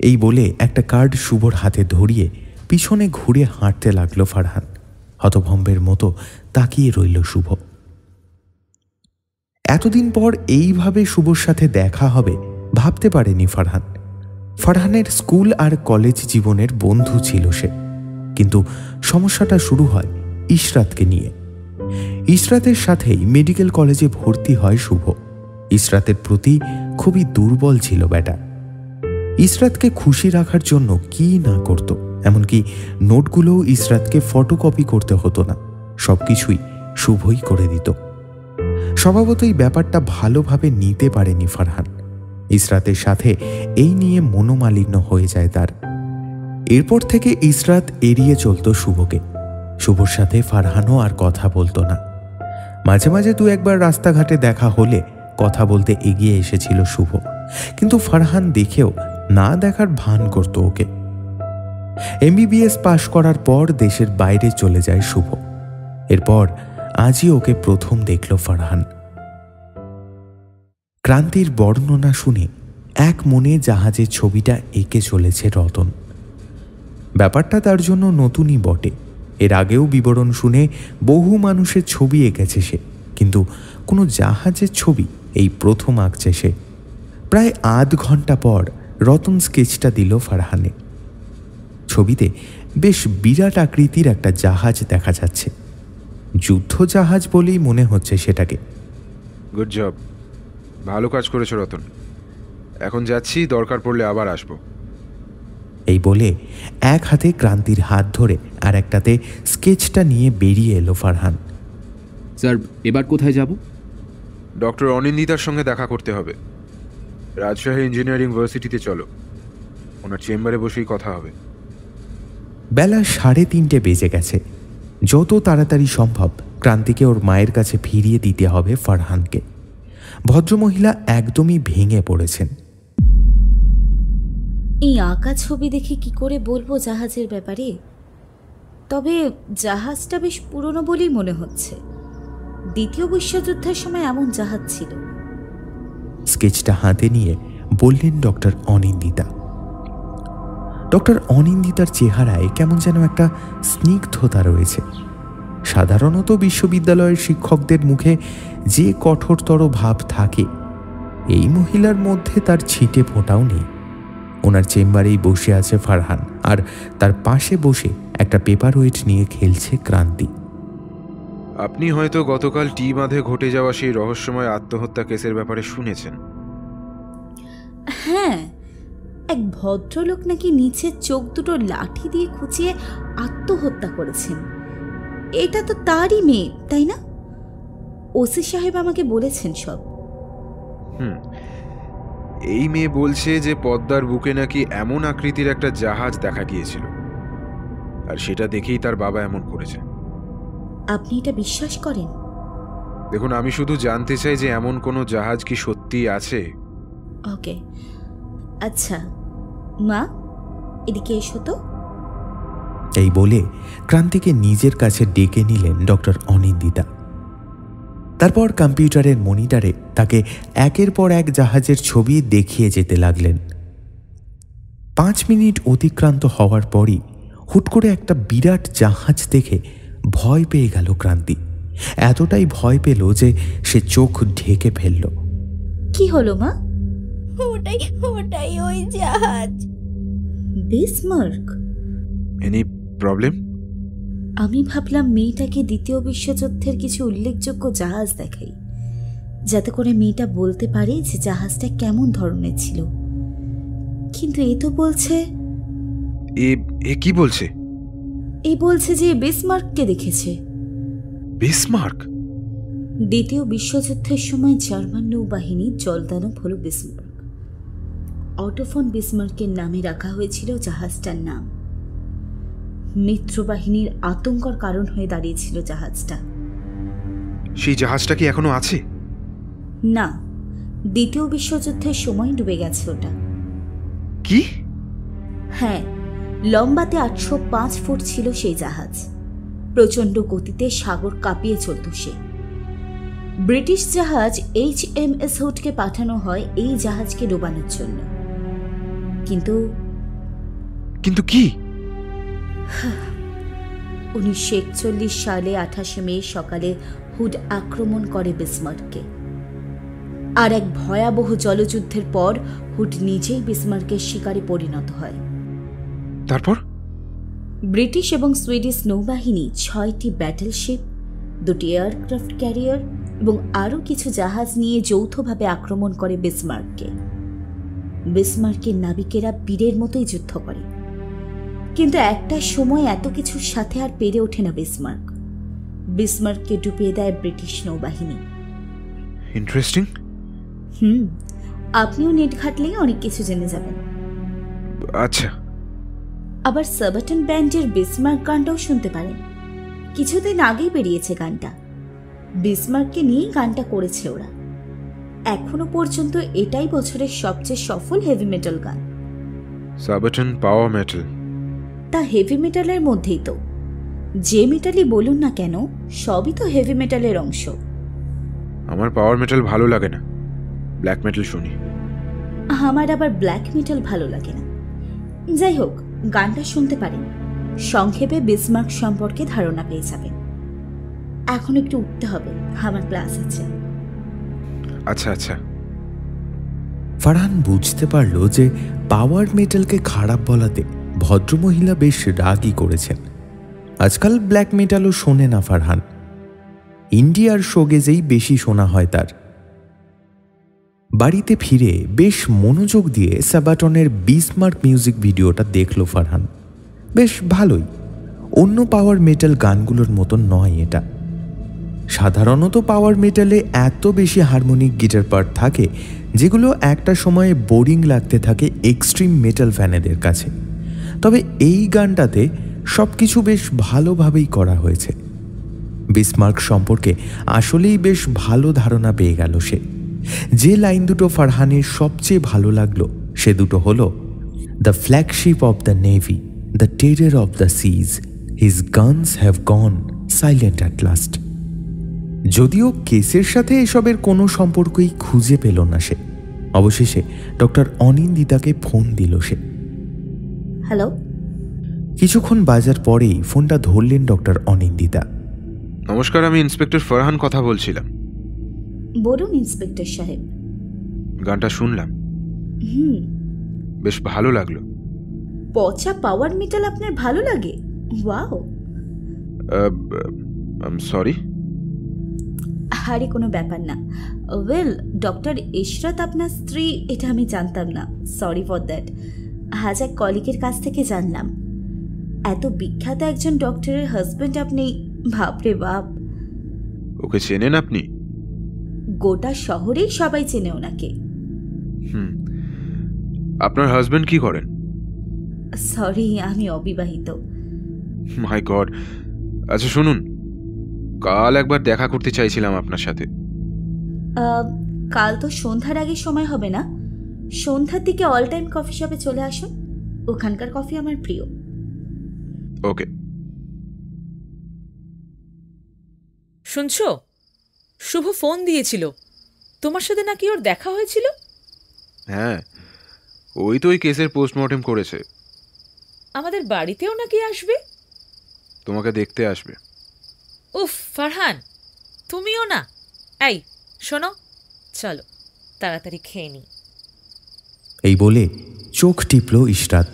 এই বলে একটা কার্ড শুভর হাতে ধরিয়ে পিছনে ঘুরে হাঁটতে লাগলো ফারহান। হতভম্বের মতো তাকিয়ে রইল শুভ। এতদিন পর এইভাবে শুভর সাথে দেখা হবে ভাবতে পারেনি ফারহান। ফারহানের স্কুল আর কলেজ জীবনের বন্ধু ছিল সে, কিন্তু সমস্যাটা শুরু হয় ইশরাতকে নিয়ে। ইশরাতের সাথেই মেডিকেল কলেজে ভর্তি হয় শুভ। ইশরাতের প্রতি খুবই দুর্বল ছিল বেটা। ইশরাতকে খুশি রাখার জন্য কি না করত, এমনকি নোটগুলোও ইশরাতকে ফটোকপি করতে হতো না, সবকিছুই শুভই করে দিত। স্বভাবতই ব্যাপারটা ভালোভাবে নিতে পারেনি ফারহান। ইশরাতের সাথে এই নিয়ে মনোমালিন্য হয়ে যায় তার। এরপর থেকে ইশরাত এড়িয়ে চলত শুভকে। শুভর সাথে ফারহানও আর কথা বলতো না। মাঝে মাঝে দু একবার রাস্তাঘাটে দেখা হলে কথা বলতে এগিয়ে এসেছিল শুভ, কিন্তু ফারহান দেখেও না দেখার ভান করত ওকে। MBBS পাশ করার পর দেশের বাইরে চলে যায় শুভ। এরপর আজই ওকে প্রথম দেখল ফারহান। ক্রান্তির বর্ণনা শুনে এক মনে জাহাজের ছবিটা এঁকে চলেছে রতন। ব্যাপারটা তার জন্য নতুনই বটে। এর আগেও বিবরণ শুনে বহু মানুষের ছবি এঁকেছে সে, কিন্তু কোনো জাহাজের ছবি এই প্রথম আঁকছে সে। প্রায় আধ ঘন্টা পর রতন স্কেচটা দিল ফারহানে। ছবিতে বেশ বিরাট আকৃতির একটা জাহাজ দেখা যাচ্ছে। যুদ্ধ জাহাজ বলেই মনে হচ্ছে সেটাকে। গুড জব, ভালো কাজ করেছো রতন। এখন যাচ্ছি, দরকার পড়লে আবার আসবো। এই বলে এক হাতে ক্রান্তির হাত ধরে আর একটাতে স্কেচটা নিয়ে বেরিয়ে এলো ফারহান। স্যার, এবার কোথায় যাব? ডক্টর অনিন্দিতার সঙ্গে দেখা করতে হবে। রাজশাহী ইঞ্জিনিয়ারিং ইউনিভার্সিটিতে চলো, ওনার চেম্বারে বসেই কথা হবে। বেলা 3:30 বেজে গেছে। যত তাড়াতাড়ি সম্ভব ক্রান্তিকে ওর মায়ের কাছে ফিরিয়ে দিতে হবে ফারহানকে। ভদ্রমহিলা একদমই ভেঙে পড়েছেন। এই আঁকা ছবি দেখে কি করে বলবো জাহাজের ব্যাপারে? তবে জাহাজটা বেশ পুরনো বলেই মনে হচ্ছে। দ্বিতীয় বিশ্বযুদ্ধের সময় এমন জাহাজ ছিল। স্কেচটা হাতে নিয়ে বললেন ডক্টর অনিন্দিতা। ডক্টর অনিন্দিতার চেহারায় কেমন যেন একটা স্নিগ্ধতা রয়েছে। সাধারণত বিশ্ববিদ্যালয়ের শিক্ষকদের মুখে যে কঠোরতর ভাব থাকে, এই মহিলার মধ্যে তার ছিটে ফোঁটাও নেই। ওনার চেম্বারেই বসে আছে ফারহান, আর তার পাশে বসে একটা পেপার ওয়েট নিয়ে খেলছে ক্রান্তি। আপনি হয়তো গতকাল টি বাঁধে ঘটে যাওয়া সেই রহস্যময় আত্মহত্যা কেসের ব্যাপারে শুনেছেন। হ্যাঁ, এক ভদ্রলোক নাকি নিচে চোখ দুটো লাঠি দিয়ে খুঁচিয়ে আত্মহত্যা করেছেন। এটা তো তারই মেয়ে, তাই না? ওসি সাহেব আমাকে বলেছেন সব। এই মেয়ে বলছে যে পদ্মার বুকে নাকি এমন আকৃতির একটা জাহাজ দেখা গিয়েছিল, আর সেটা দেখেই তার বাবা এমন করেছে। আপনি এটা বিশ্বাস করেন? দেখুন, আমি শুধু জানতে চাই যে এমন কোনো জাহাজ কি সত্যি আছে। ওকে, আচ্ছা মা, এদিকে এসো তো। এই বলে ক্রান্তিকে নিজের কাছে ডেকে নিলেন ডক্টর অনিন্দিতা। তারপর কম্পিউটারের মনিটরে তাকে একের পর এক জাহাজের ছবি দেখিয়ে যেতে লাগলেন। 5 মিনিট অতিক্রান্ত হওয়ার পরই হুট করে একটা বিরাট জাহাজ দেখে ভয় পেয়ে গেল ক্রান্তি। এতটাই ভয় পেল যে সে চোখ ঢেকে ফেলল। কি হলো মা? ওটাই ওই জাহাজ। বিসমার্ক? Any problem? আমি ভাবলাম মেয়েটাকে দ্বিতীয় বিশ্বযুদ্ধের কিছু উল্লেখযোগ্য জাহাজ দেখাই, যাতে করে মেয়েটা বলতে পারে যে জাহাজটা কেমন ধরনের ছিল। কিন্তু এ তো বলছে, এ কি বলছে? এ বলছে যে বিসমার্ককে দেখেছে। বিসমার্ক? দ্বিতীয় বিশ্বযুদ্ধের সময় জার্মান নৌবাহিনীর জলদানব হল বিসমার্ক। অটো ফন বিসমার্কের নামে রাখা হয়েছিল জাহাজটার নাম। মিত্রবাহিনীর আতঙ্কর কারণ হয়ে দাঁড়িয়েছিল জাহাজটা। সেই জাহাজটা কি এখনো আছে? না, দ্বিতীয় বিশ্বযুদ্ধের সময় ডুবে গেছে ওটা। কি? হ্যাঁ, লম্বাতে 805 ফুট ছিল সেই জাহাজ। প্রচণ্ড গতিতে সাগর কাঁপিয়ে চলত সে। ব্রিটিশ জাহাজ HMS হুডকে পাঠানো হয় এই জাহাজকে ডোবানোর জন্য। কিন্তু কি? 1941 সালে 28 মে সকালে হুড আক্রমণ করে বিসমার্ককে। আর এক ভয়াবহ জলযুদ্ধের পর হুড নিজেই বিসমার্কের শিকারে পরিণত হয়। তারপর ব্রিটিশ এবং সুইডিশ নৌবাহিনী 6টি ব্যাটেলশিপ, 2টি এয়ারক্রাফট ক্যারিয়ার এবং আরও কিছু জাহাজ নিয়ে যৌথভাবে আক্রমণ করে বিসমার্ককে। বিসমার্কের নাবিকেরা বীরের মতোই যুদ্ধ করে, কিন্তু একটা সময় এত কিছুর সাথে আর পেরে ওঠে না বিসমার্ক। বিসমার্ককে ডুবিয়ে দেয় ব্রিটিশ নৌবাহিনী। ইন্টারেস্টিং। আপনিও নেট ঘাটলেই অনেক কিছু জেনে যাবেন। আচ্ছা। আবার সাবাটন ব্যান্ডের বিসমার্ক গানটাও শুনতে পারেন। কিছুদিন আগেই বেরিয়েছে গানটা। বিসমার্ককে নিয়েই গানটা করেছে ওরা। এখনো পর্যন্ত এটাই বছরের সবচেয়ে সফল হেভি মেটাল গান। সাবাটন পাওয়ার মেটাল? তা হেভি মেটালের মধ্যেই তো। যে মেটালই বলুন না কেন, সবই তো হেভি মেটালের অংশ। আমার পাওয়ার মেটাল ভালো লাগে না, ব্ল্যাক মেটাল শুনি। আমার আবার ব্ল্যাক মেটাল ভালো লাগে না। যাই হোক, গানটা শুনতে পারেন। সংক্ষেপে বিসমার্ক সম্পর্কে ধারণা পেয়ে যাবেন। এখন একটু উঠতে হবে, আমার ক্লাস আছে। আচ্ছা। ফারহান বুঝতে পারল যে পাওয়ার মেটালকে খারাপ বলাতে ভদ্রমহিলা বেশ রাগই করেছেন। আজকাল ব্ল্যাক মেটালও শোনে না ফারহান, ইন্ডিয়ার শোগেজেই বেশি শোনা হয় তার। বাড়িতে ফিরে বেশ মনোযোগ দিয়ে সাবাটনের বিসমার্ক মিউজিক ভিডিওটা দেখল ফারহান। বেশ ভালোই, অন্য পাওয়ার মেটাল গানগুলোর মতন নয় এটা। সাধারণত পাওয়ার মেটালে এত বেশি হারমোনিক গিটার পার্ট থাকে যেগুলো একটা সময়ে বোরিং লাগতে থাকে এক্সট্রিম মেটাল ফ্যানেদের কাছে। তবে এই গানটাতে সব কিছু বেশ ভালোভাবেই করা হয়েছে। বিসমার্ক সম্পর্কে আসলেই বেশ ভালো ধারণা পেয়ে গেল সে। যে লাইন দুটো ফারহানের সবচেয়ে ভালো লাগলো সে দুটো হলো, the flagship of the navy, the terror of the seas, his guns have gone silent at last. যদিও কেসের সাথে এসবের কোনো সম্পর্কই খুঁজে পেল না সে। অবশেষে ডক্টর অনিন্দিতাকে ফোন দিল সে। হ্যালো। কিছুক্ষণ বাজার পরেই ফোনটা ধরলেন ডক্টর অনিন্দিতা। নমস্কার, আমি ইন্সপেক্টর ফারহান কথা বলছিলাম। বলুন ইন্সপেক্টর সাহেব। গানটা শুনলাম, বেশ ভালো লাগলো। পচা পাওয়ার মেটাল আপনার ভালো লাগে? ওয়াও। সরি। আরে কোনো ব্যাপার না। ওয়েল, ডক্টর ইশরাত আপনার স্ত্রী, এটা আমি জানতাম না। Sorry for that. আজ এক কলিগের কাছ থেকে জানলাম। এত বিখ্যাত একজন ডক্টরের হাজবেন্ড আপনি, বাপরে বাপ। ওকে চেনেন আপনি? গোটা শহরেই সবাই চেনে ওনাকে। আপনার হাজবেন্ড কি করেন? সরি, আমি অবিবাহিত। মাই গড। আচ্ছা শুনুন, কাল একবার দেখা করতে চাইছিলাম আপনার সাথে। কাল তো সন্ধ্যার আগে সময় হবে না। সন্ধ্যার দিকে অল টাইম কফি শপে চলে আসুন, ওখানকার কফি আমার প্রিয়। ওকে। শুনছো, শুভ ফোন দিয়েছিল, তোমার সাথে নাকি ওর দেখা হয়েছিল। হ্যাঁ, ওই তো ওই কেসের পোস্টমর্টেম করেছে। আমাদের বাড়িতেও নাকি আসবে। তোমাকে দেখতে আসবে। উফ ফারহান, তুমিও না। এই শোনো, চলো তাড়াতাড়ি খেয়ে নি। এই বলে চোখ টিপল ইশরাত।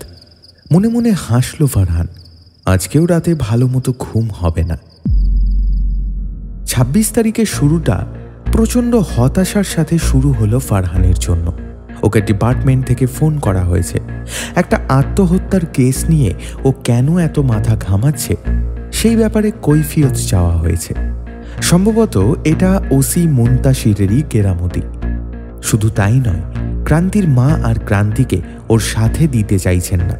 মনে মনে হাসল ফারহান, আজকেও রাতে ভালো মতো ঘুম হবে না। ২৬ তারিখের শুরুটা প্রচণ্ড হতাশার সাথে শুরু হলো ফারহানের জন্য। ওকে ডিপার্টমেন্ট থেকে ফোন করা হয়েছে। একটা আত্মহত্যার কেস নিয়ে ও কেন এত মাথা ঘামাচ্ছে সেই ব্যাপারে কৈফিয়ত চাওয়া হয়েছে। সম্ভবত এটা ওসি মুনতাসিরেরই কেরামতি। শুধু তাই নয়, ক্রান্তির মা আর ক্রান্তিকে ওর সাথে দিতে চাইছেন না।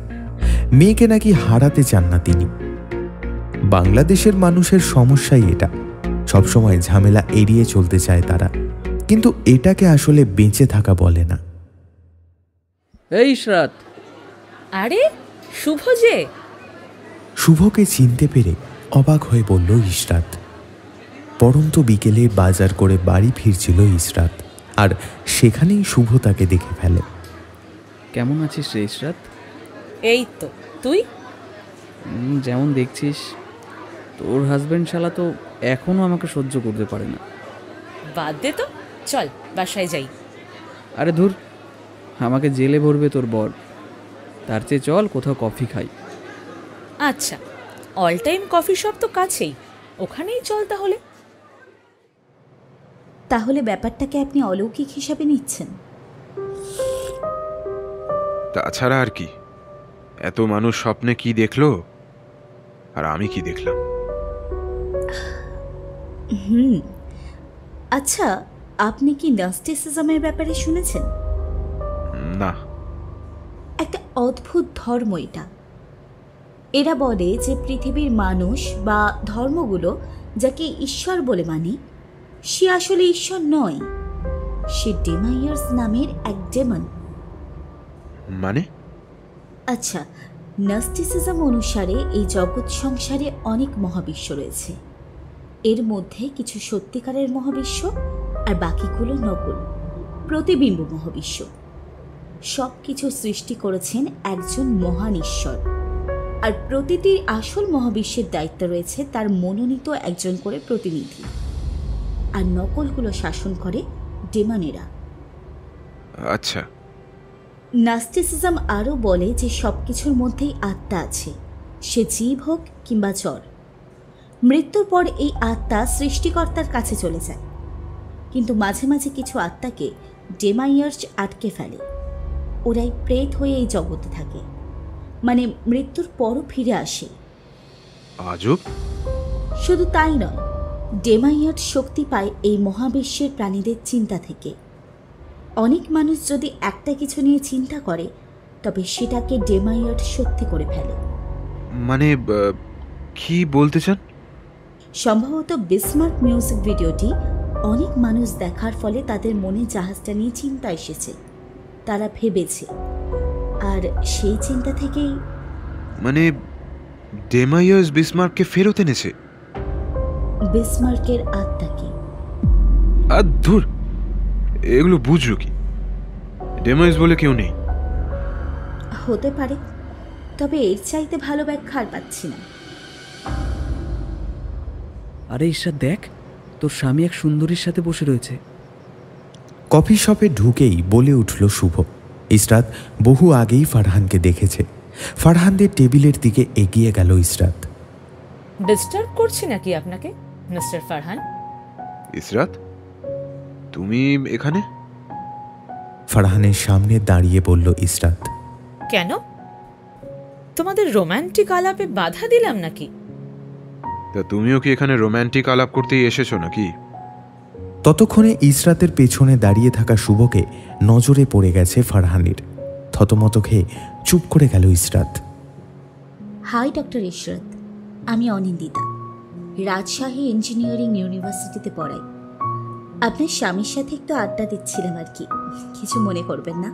মেয়েকে নাকি হারাতে চান না তিনি। বাংলাদেশের মানুষের সমস্যাই এটা, সবসময় ঝামেলা এড়িয়ে চলতে চায় তারা, কিন্তু এটাকে আসলে বেঁচে থাকা বলে না। এই ইশরাত। আরে শুভ যে। শুভকে চিনতে পেরে অবাক হয়ে বলল ইশরাত। পরন্ত বিকেলে বাজার করে বাড়ি ফিরছিল ইশরাত, আর সেখানেই শুভ তাকে দেখে ফেলে। কেমন আছিস রে ইশরাত? এই তো, তুই? যেমন দেখছিস, তোর হাজবেন্ড শালা তো এখনো আমাকে সহ্য করতে পারে না। বাদ দে তো, চল বাসায় যাই। আরে ধুর, আমাকে জেলে ভরবে তোর বর, তার চেয়ে চল কোথাও কফি খাই। আচ্ছা, অল টাইম কফি শপ তো কাছেই, ওখানেই চল তাহলে। তাহলে ব্যাপারটাকে আপনি অলৌকিক হিসাবে নিচ্ছেন? তাছাড়া আর কি, এত মানুষ স্বপ্নে কি দেখলো আর আমি কি দেখলাম। আচ্ছা, আপনি কি নাস্টিসিজমের ব্যাপারে শুনেছেন? না। একটা অদ্ভুত ধর্ম এটা। এরা বলে যে পৃথিবীর মানুষ বা ধর্মগুলো যাকে ঈশ্বর বলে মানে, সে আসলে ঈশ্বর নয়, সে ডেমাইয়ার্স নামের এক ডেমন। মানে? আচ্ছা, নাস্টিসিজম অনুসারে এই জগৎ সংসারে অনেক মহাবিশ্ব রয়েছে। এর মধ্যে কিছু সত্যিকারের মহাবিশ্ব আর বাকিগুলো নকল, প্রতিবিম্ব মহাবিশ্ব। সব কিছু সৃষ্টি করেছেন একজন মহান ঈশ্বর, আর প্রতিটি আসল মহাবিশ্বের দায়িত্ব রয়েছে তার মনোনীত একজন করে প্রতিনিধি, আর নকলগুলো শাসন করে ডেমনেরা। আচ্ছা। নাস্টিসিজম আরও বলে যে সব কিছুর মধ্যেই আত্মা আছে, সে জীব হোক কিংবা জড়। মৃত্যুর পর এই আত্মা সৃষ্টিকর্তার কাছে চলে যায়, কিন্তু মাঝে মাঝে কিছু আত্মাকে ডেমাইয়ার্স আটকে ফেলে। ওরাই প্রেত হয়ে এই জগতে থাকে, মানে মৃত্যুর পরও ফিরে আসে। আজব। শুধু তাই নয়, ডেমাইয়ার্স শক্তি পায় এই মহাবিশ্বের প্রাণীদের চিন্তা থেকে। অনেক মানুষ যদি একটা কিছু নিয়ে চিন্তা করে, তবে সেটাকে ডেমাইয়ার্স সত্যি করে ফেলে। মানে কি বলতে চান? সম্ভবত বিসমার্ক মিউজিক ভিডিওটি অনেক মানুষ দেখার ফলে তাদের মনে জাহাজটা নিয়ে চিন্তা এসেছে, তারা ভেবেছে, আর সেই চিন্তা থেকেই। মানে ডেমাইয়ার্স বিসমার্ককে ফেরত এনেছে? বিসমার্কের আত্মাকে। ধুর, এগুলো বুঝলো কি? ডেমাইয়ার্স বলে কেউ নেই। হতে পারে, তবে এর চাইতে ভালো ব্যাখ্যা আর পাচ্ছি না। আরে ঈশ্বর, দেখ, তোর স্বামী এক সুন্দরীর সাথে বসে রয়েছে। কফি শপে ঢুকেই বলে উঠল শুভ। ইশরাত বহু আগেই ফারহানকে দেখেছে। ফারহানদের টেবিলের দিকে এগিয়ে গেল ইশরাত। ডিস্টার্ব করছি নাকি আপনাকে মিস্টার ফারহান? ইশরাত, তুমি এখানে? ফারহানের সামনে দাঁড়িয়ে বলল ইশরাত। কেন? তোমাদের রোমান্টিক আলাপে বাধা দিলাম নাকি? তা তুমিও কি এখানে রোম্যান্টিক আলাপ করতেই এসেছো নাকি? ততক্ষণে ইসরাতের পেছনে দাঁড়িয়ে থাকা শুভকে নজরে পড়ে গেছে ফারহানের। থতমত খেয়ে চুপ করে গেল ইসরাত। হাই ডক্টর ইশরাত, আমি অনিন্দিতা, রাজশাহী ইঞ্জিনিয়ারিং ইউনিভার্সিটিতে পড়াই। আপনার স্বামীর সাথে একটু আড্ডা দিচ্ছিলাম আর কি, কিছু মনে করবেন না।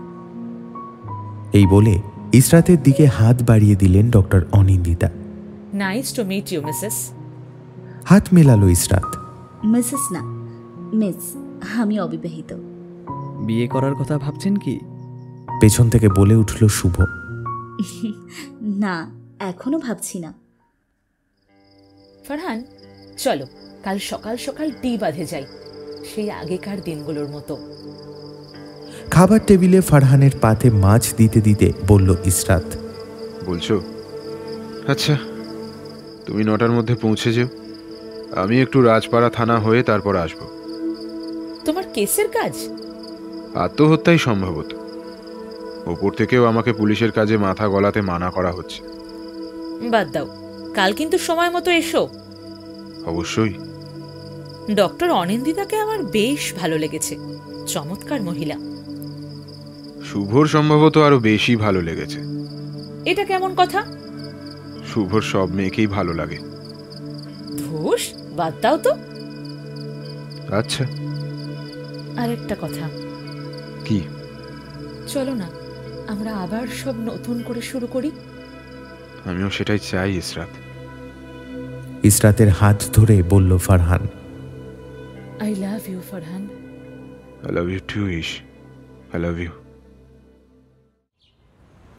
এই বলে ইসরাতের দিকে হাত বাড়িয়ে দিলেন doctor Anindita. Nice to meet you Mrs. হাত মেলালো ইসরাত। মিসেস না, মিস। আমি অবিবাহিত। বিয়ে করার কথা ভাবছেন কি? পেছন থেকে বলে উঠল শুভ। না, এখনো ভাবছি না। ফারহান, চলো কাল সকাল সকাল টি বাঁধে যাই, সেই আগেকার দিনগুলোর মতো। খাবার টেবিলে ফারহানের পাতে মাছ দিতে দিতে বলল ইসরাত। বলছো? আচ্ছা, তুমি 9টার মধ্যে পৌঁছে যেও, আমি একটু রাজপাড়া থানা হয়ে তারপর আসবো। তোমার কেসের কাজ? আত্মহত্যাই সম্ভবত। ওপর থেকেও আমাকে পুলিশের কাজে মাথা গলাতে মানা করা হচ্ছে। বাদ দাও, কাল কিন্তু সময় মতো এসো। অবশ্যই। ডক্টর অনিন্দিতাকে আমার বেশ ভালো লেগেছে, চমৎকার মহিলা। শুভর সম্ভবত আরো বেশি ভালো লেগেছে। এটা কেমন কথা? শুভর সব মেয়েকেই ভালো লাগে। ধুস, বাদ দাও তো। আচ্ছা, আরেকটা কথা। কি? চলো না আমরা আবার সব নতুন করে শুরু করি। আমিও সেটাই চাই ইসরাত। ইসরাতের হাত ধরে বলল Farhan. I love you Farhan. I love you too Ish. I love you.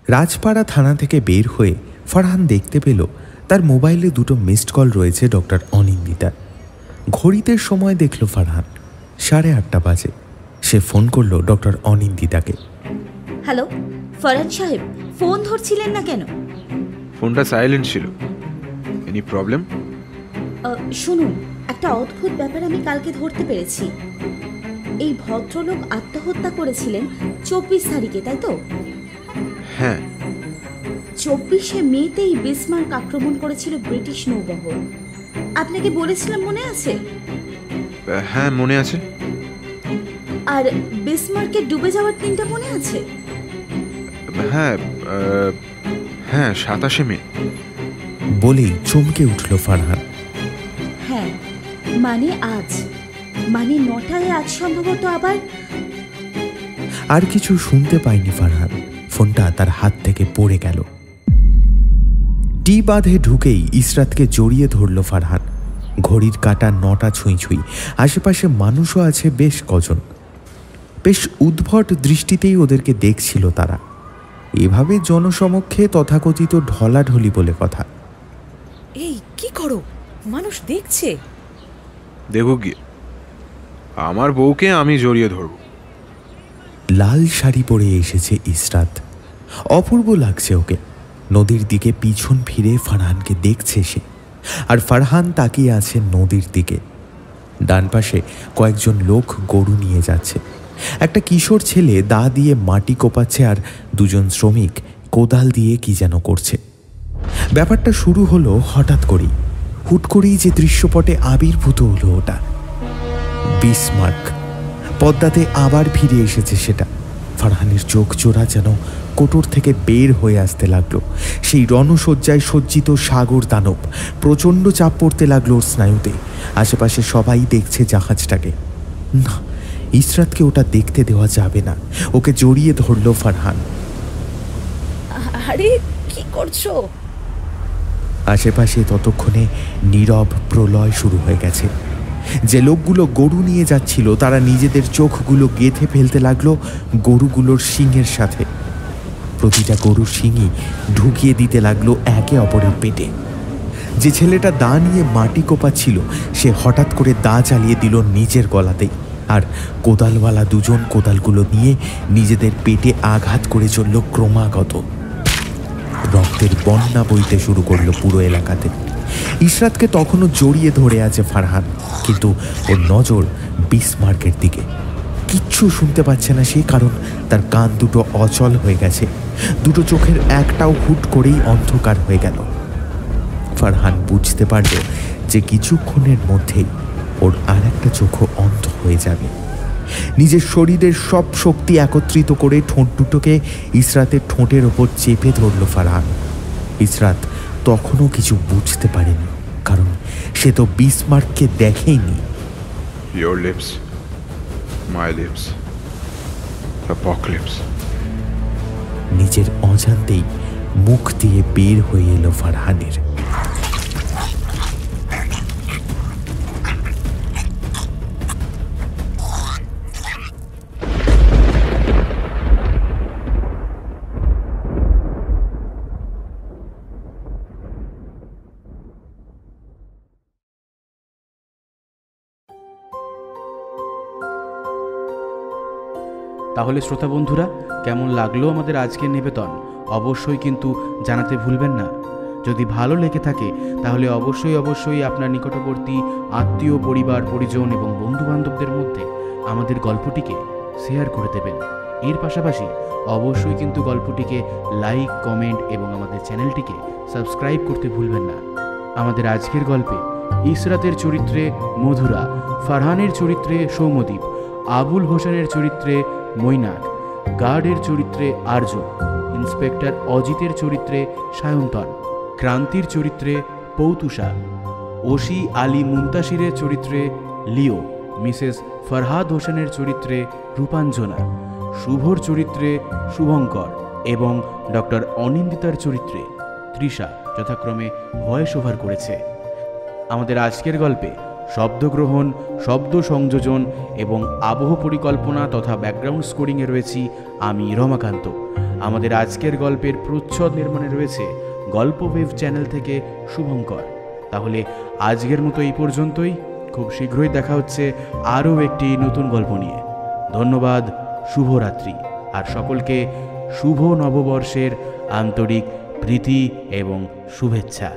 Rajpara থানা থেকে বের হয়ে ফারহান দেখতে পেল তার মোবাইলে 2টো মিসড কল রয়েছে ডক্টর অনিন্দিতার। ঘড়িতে সময় দেখল ফারহান 8:30 বাজে। সে ফোন করলো ডক্টর অনিন্দিতাকে। হ্যালো ফরহান সাহেব, ফোন ধরছিলেন না কেন? ফোনটা সাইলেন্ট ছিল। Any problem? শুনুন, একটা অদ্ভুত ব্যাপার আমি কালকে ধরতে পেরেছি। এই ভদ্রলোক আত্মহত্যা করেছিলেন 24 তারিখে, তাই তো? হ্যাঁ। 24শে মেতেই বিসমার্ক আক্রমণ করেছিল ব্রিটিশ নৌবহর। আপনাকে বলেছিলাম, মনে আছে? হ্যাঁ, মনে আছে। আর বিসমার্কের ডুবে যাওয়ার দিনটা মনে আছে? হ্যাঁ হ্যাঁ, 27শে মে। বলেই চমকে উঠল ফারহান। হ্যাঁ, মানে আজ, মানে 9টায় আজ সম্ভবত আবার। আর কিছু শুনতে পায়নি ফারহান। ফোনটা তার হাত থেকে পড়ে গেল। টি বাঁধে ঢুকেই ইসরাতকে জড়িয়ে ধরল ফারহান। ঘড়ির কাঁটা 9টা ছুঁই ছুঁই। আশেপাশে মানুষও আছে বেশ কজন। বেশ উদ্ভট দৃষ্টিতেই ওদেরকে দেখছিল তারা। এভাবে জনসমক্ষে তথাকথিত ঢলাঢলি বলে কথা। এই কি করো, মানুষ দেখছে। দেখো গিয়ে, আমার বউকে আমি জড়িয়ে ধরব। লাল শাড়ি পরে এসেছে ইসরাত। অপূর্ব লাগছে ওকে। নদীর দিকে পিছন ফিরে ফারহানকে দেখছে সে, আর ফারহান তাকিয়ে আছে নদীর দিকে। ডান পাশে কয়েকজন লোক গরু নিয়ে যাচ্ছে। একটা কিশোর ছেলে দা দিয়ে মাটি কোপাচ্ছে, আর 2জন শ্রমিক কোদাল দিয়ে কি যেন করছে। ব্যাপারটা শুরু হলো হঠাৎ করেই। হুট করেই যে দৃশ্যপটে আবির্ভূত হলো ওটা বিসমার্ক। পদ্মাতে আবার ফিরে এসেছে সেটা। ফারহানের চোখ জোড়া যেন কোটর থেকে বের হয়ে আসতে লাগলো। সেই রণশয্যায় সজ্জিত সাগর দানব। প্রচণ্ড চাপ পড়তে লাগলো ওর স্নায়ুতে। আশেপাশে সবাই দেখছে জাহাজটাকে। না, ইসরাতকে ওটা দেখতে দেওয়া যাবে না। ওকে জড়িয়ে ধরল ফারহান। আরে কি করছো? আশেপাশে ততক্ষণে নীরব প্রলয় শুরু হয়ে গেছে। যে লোকগুলো গরু নিয়ে যাচ্ছিল তারা নিজেদের চোখগুলো গেঁথে ফেলতে লাগলো গরুগুলোর শিংয়ের সাথে। প্রতিটা গরুর শিংই ঢুকিয়ে দিতে লাগলো একে অপরের পেটে। যে ছেলেটা দা নিয়ে মাটি কোপাচ্ছিল সে হঠাৎ করে দা চালিয়ে দিল নিজের গলাতেই, আর কোদালওয়ালা 2জন কোদালগুলো নিয়ে নিজেদের পেটে আঘাত করে চলল ক্রমাগত। রক্তের বন্যা বইতে শুরু করলো পুরো এলাকাতে। ইসরাতকে তখনও জড়িয়ে ধরে আছে ফারহান, কিন্তু ওর নজর বিসমার্কের দিকে। কিচ্ছু শুনতে পাচ্ছে না সে, কারণ তার কান দুটো অচল হয়ে গেছে। দুটো চোখের একটাও হুট করেই অন্ধকার হয়ে গেল। ফারহান বুঝতে পারল যে কিছুক্ষণের মধ্যেই ওর আর একটা চোখও অন্ধ হয়ে যাবে। নিজের শরীরের সব শক্তি একত্রিত করে ঠোঁট দুটোকে ইসরাতের ঠোঁটের ওপর চেপে ধরল ফারহান। ইসরাত তখনও কিছু বুঝতে পারেনি, কারণ সে তো বিসমার্ককে দেখেইনি। Your lips, my lips, apocalypse. নিজের অজান্তেই মুখ দিয়ে বের হয়ে এলো ফারহানের। তাহলে শ্রোতা বন্ধুরা, কেমন লাগলো আমাদের আজকের নিবেদন অবশ্যই কিন্তু জানাতে ভুলবেন না। যদি ভালো লেগে থাকে তাহলে অবশ্যই আপনার নিকটবর্তী আত্মীয়, পরিবার, পরিজন এবং বন্ধুবান্ধবদের মধ্যে আমাদের গল্পটিকে শেয়ার করে দেবেন। এর পাশাপাশি অবশ্যই কিন্তু গল্পটিকে লাইক, কমেন্ট এবং আমাদের চ্যানেলটিকে সাবস্ক্রাইব করতে ভুলবেন না। আমাদের আজকের গল্পে ইসরাতের চরিত্রে মধুরা, ফারহানের চরিত্রে সৌম্যদীপ, আবুল হোসেনের চরিত্রে মৈনাক, গার্ডের চরিত্রে আর্য, ইন্সপেক্টর অজিতের চরিত্রে সায়ন্তন, ক্রান্তির চরিত্রে পৌতুষা, ওসি আলী মুন্তাসিরের চরিত্রে লিও, মিসেস ফরহাদ হোসেনের চরিত্রে রূপাঞ্জনা, শুভর চরিত্রে শুভঙ্কর এবং ডক্টর অনিন্দিতার চরিত্রে তৃষা যথাক্রমে ভয়েস ওভার করেছে। আমাদের আজকের গল্পে শব্দগ্রহণ, শব্দ সংযোজন এবং আবহ পরিকল্পনা তথা ব্যাকগ্রাউন্ড স্কোরিংয়ে রয়েছি আমি রমাকান্ত। আমাদের আজকের গল্পের প্রচ্ছদ নির্মাণে রয়েছে গল্প ওয়েভ চ্যানেল থেকে শুভঙ্কর। তাহলে আজকের মতো এই পর্যন্তই। খুব শীঘ্রই দেখা হচ্ছে আরও একটি নতুন গল্প নিয়ে। ধন্যবাদ, শুভরাত্রি, আর সকলকে শুভ নববর্ষের আন্তরিক প্রীতি এবং শুভেচ্ছা।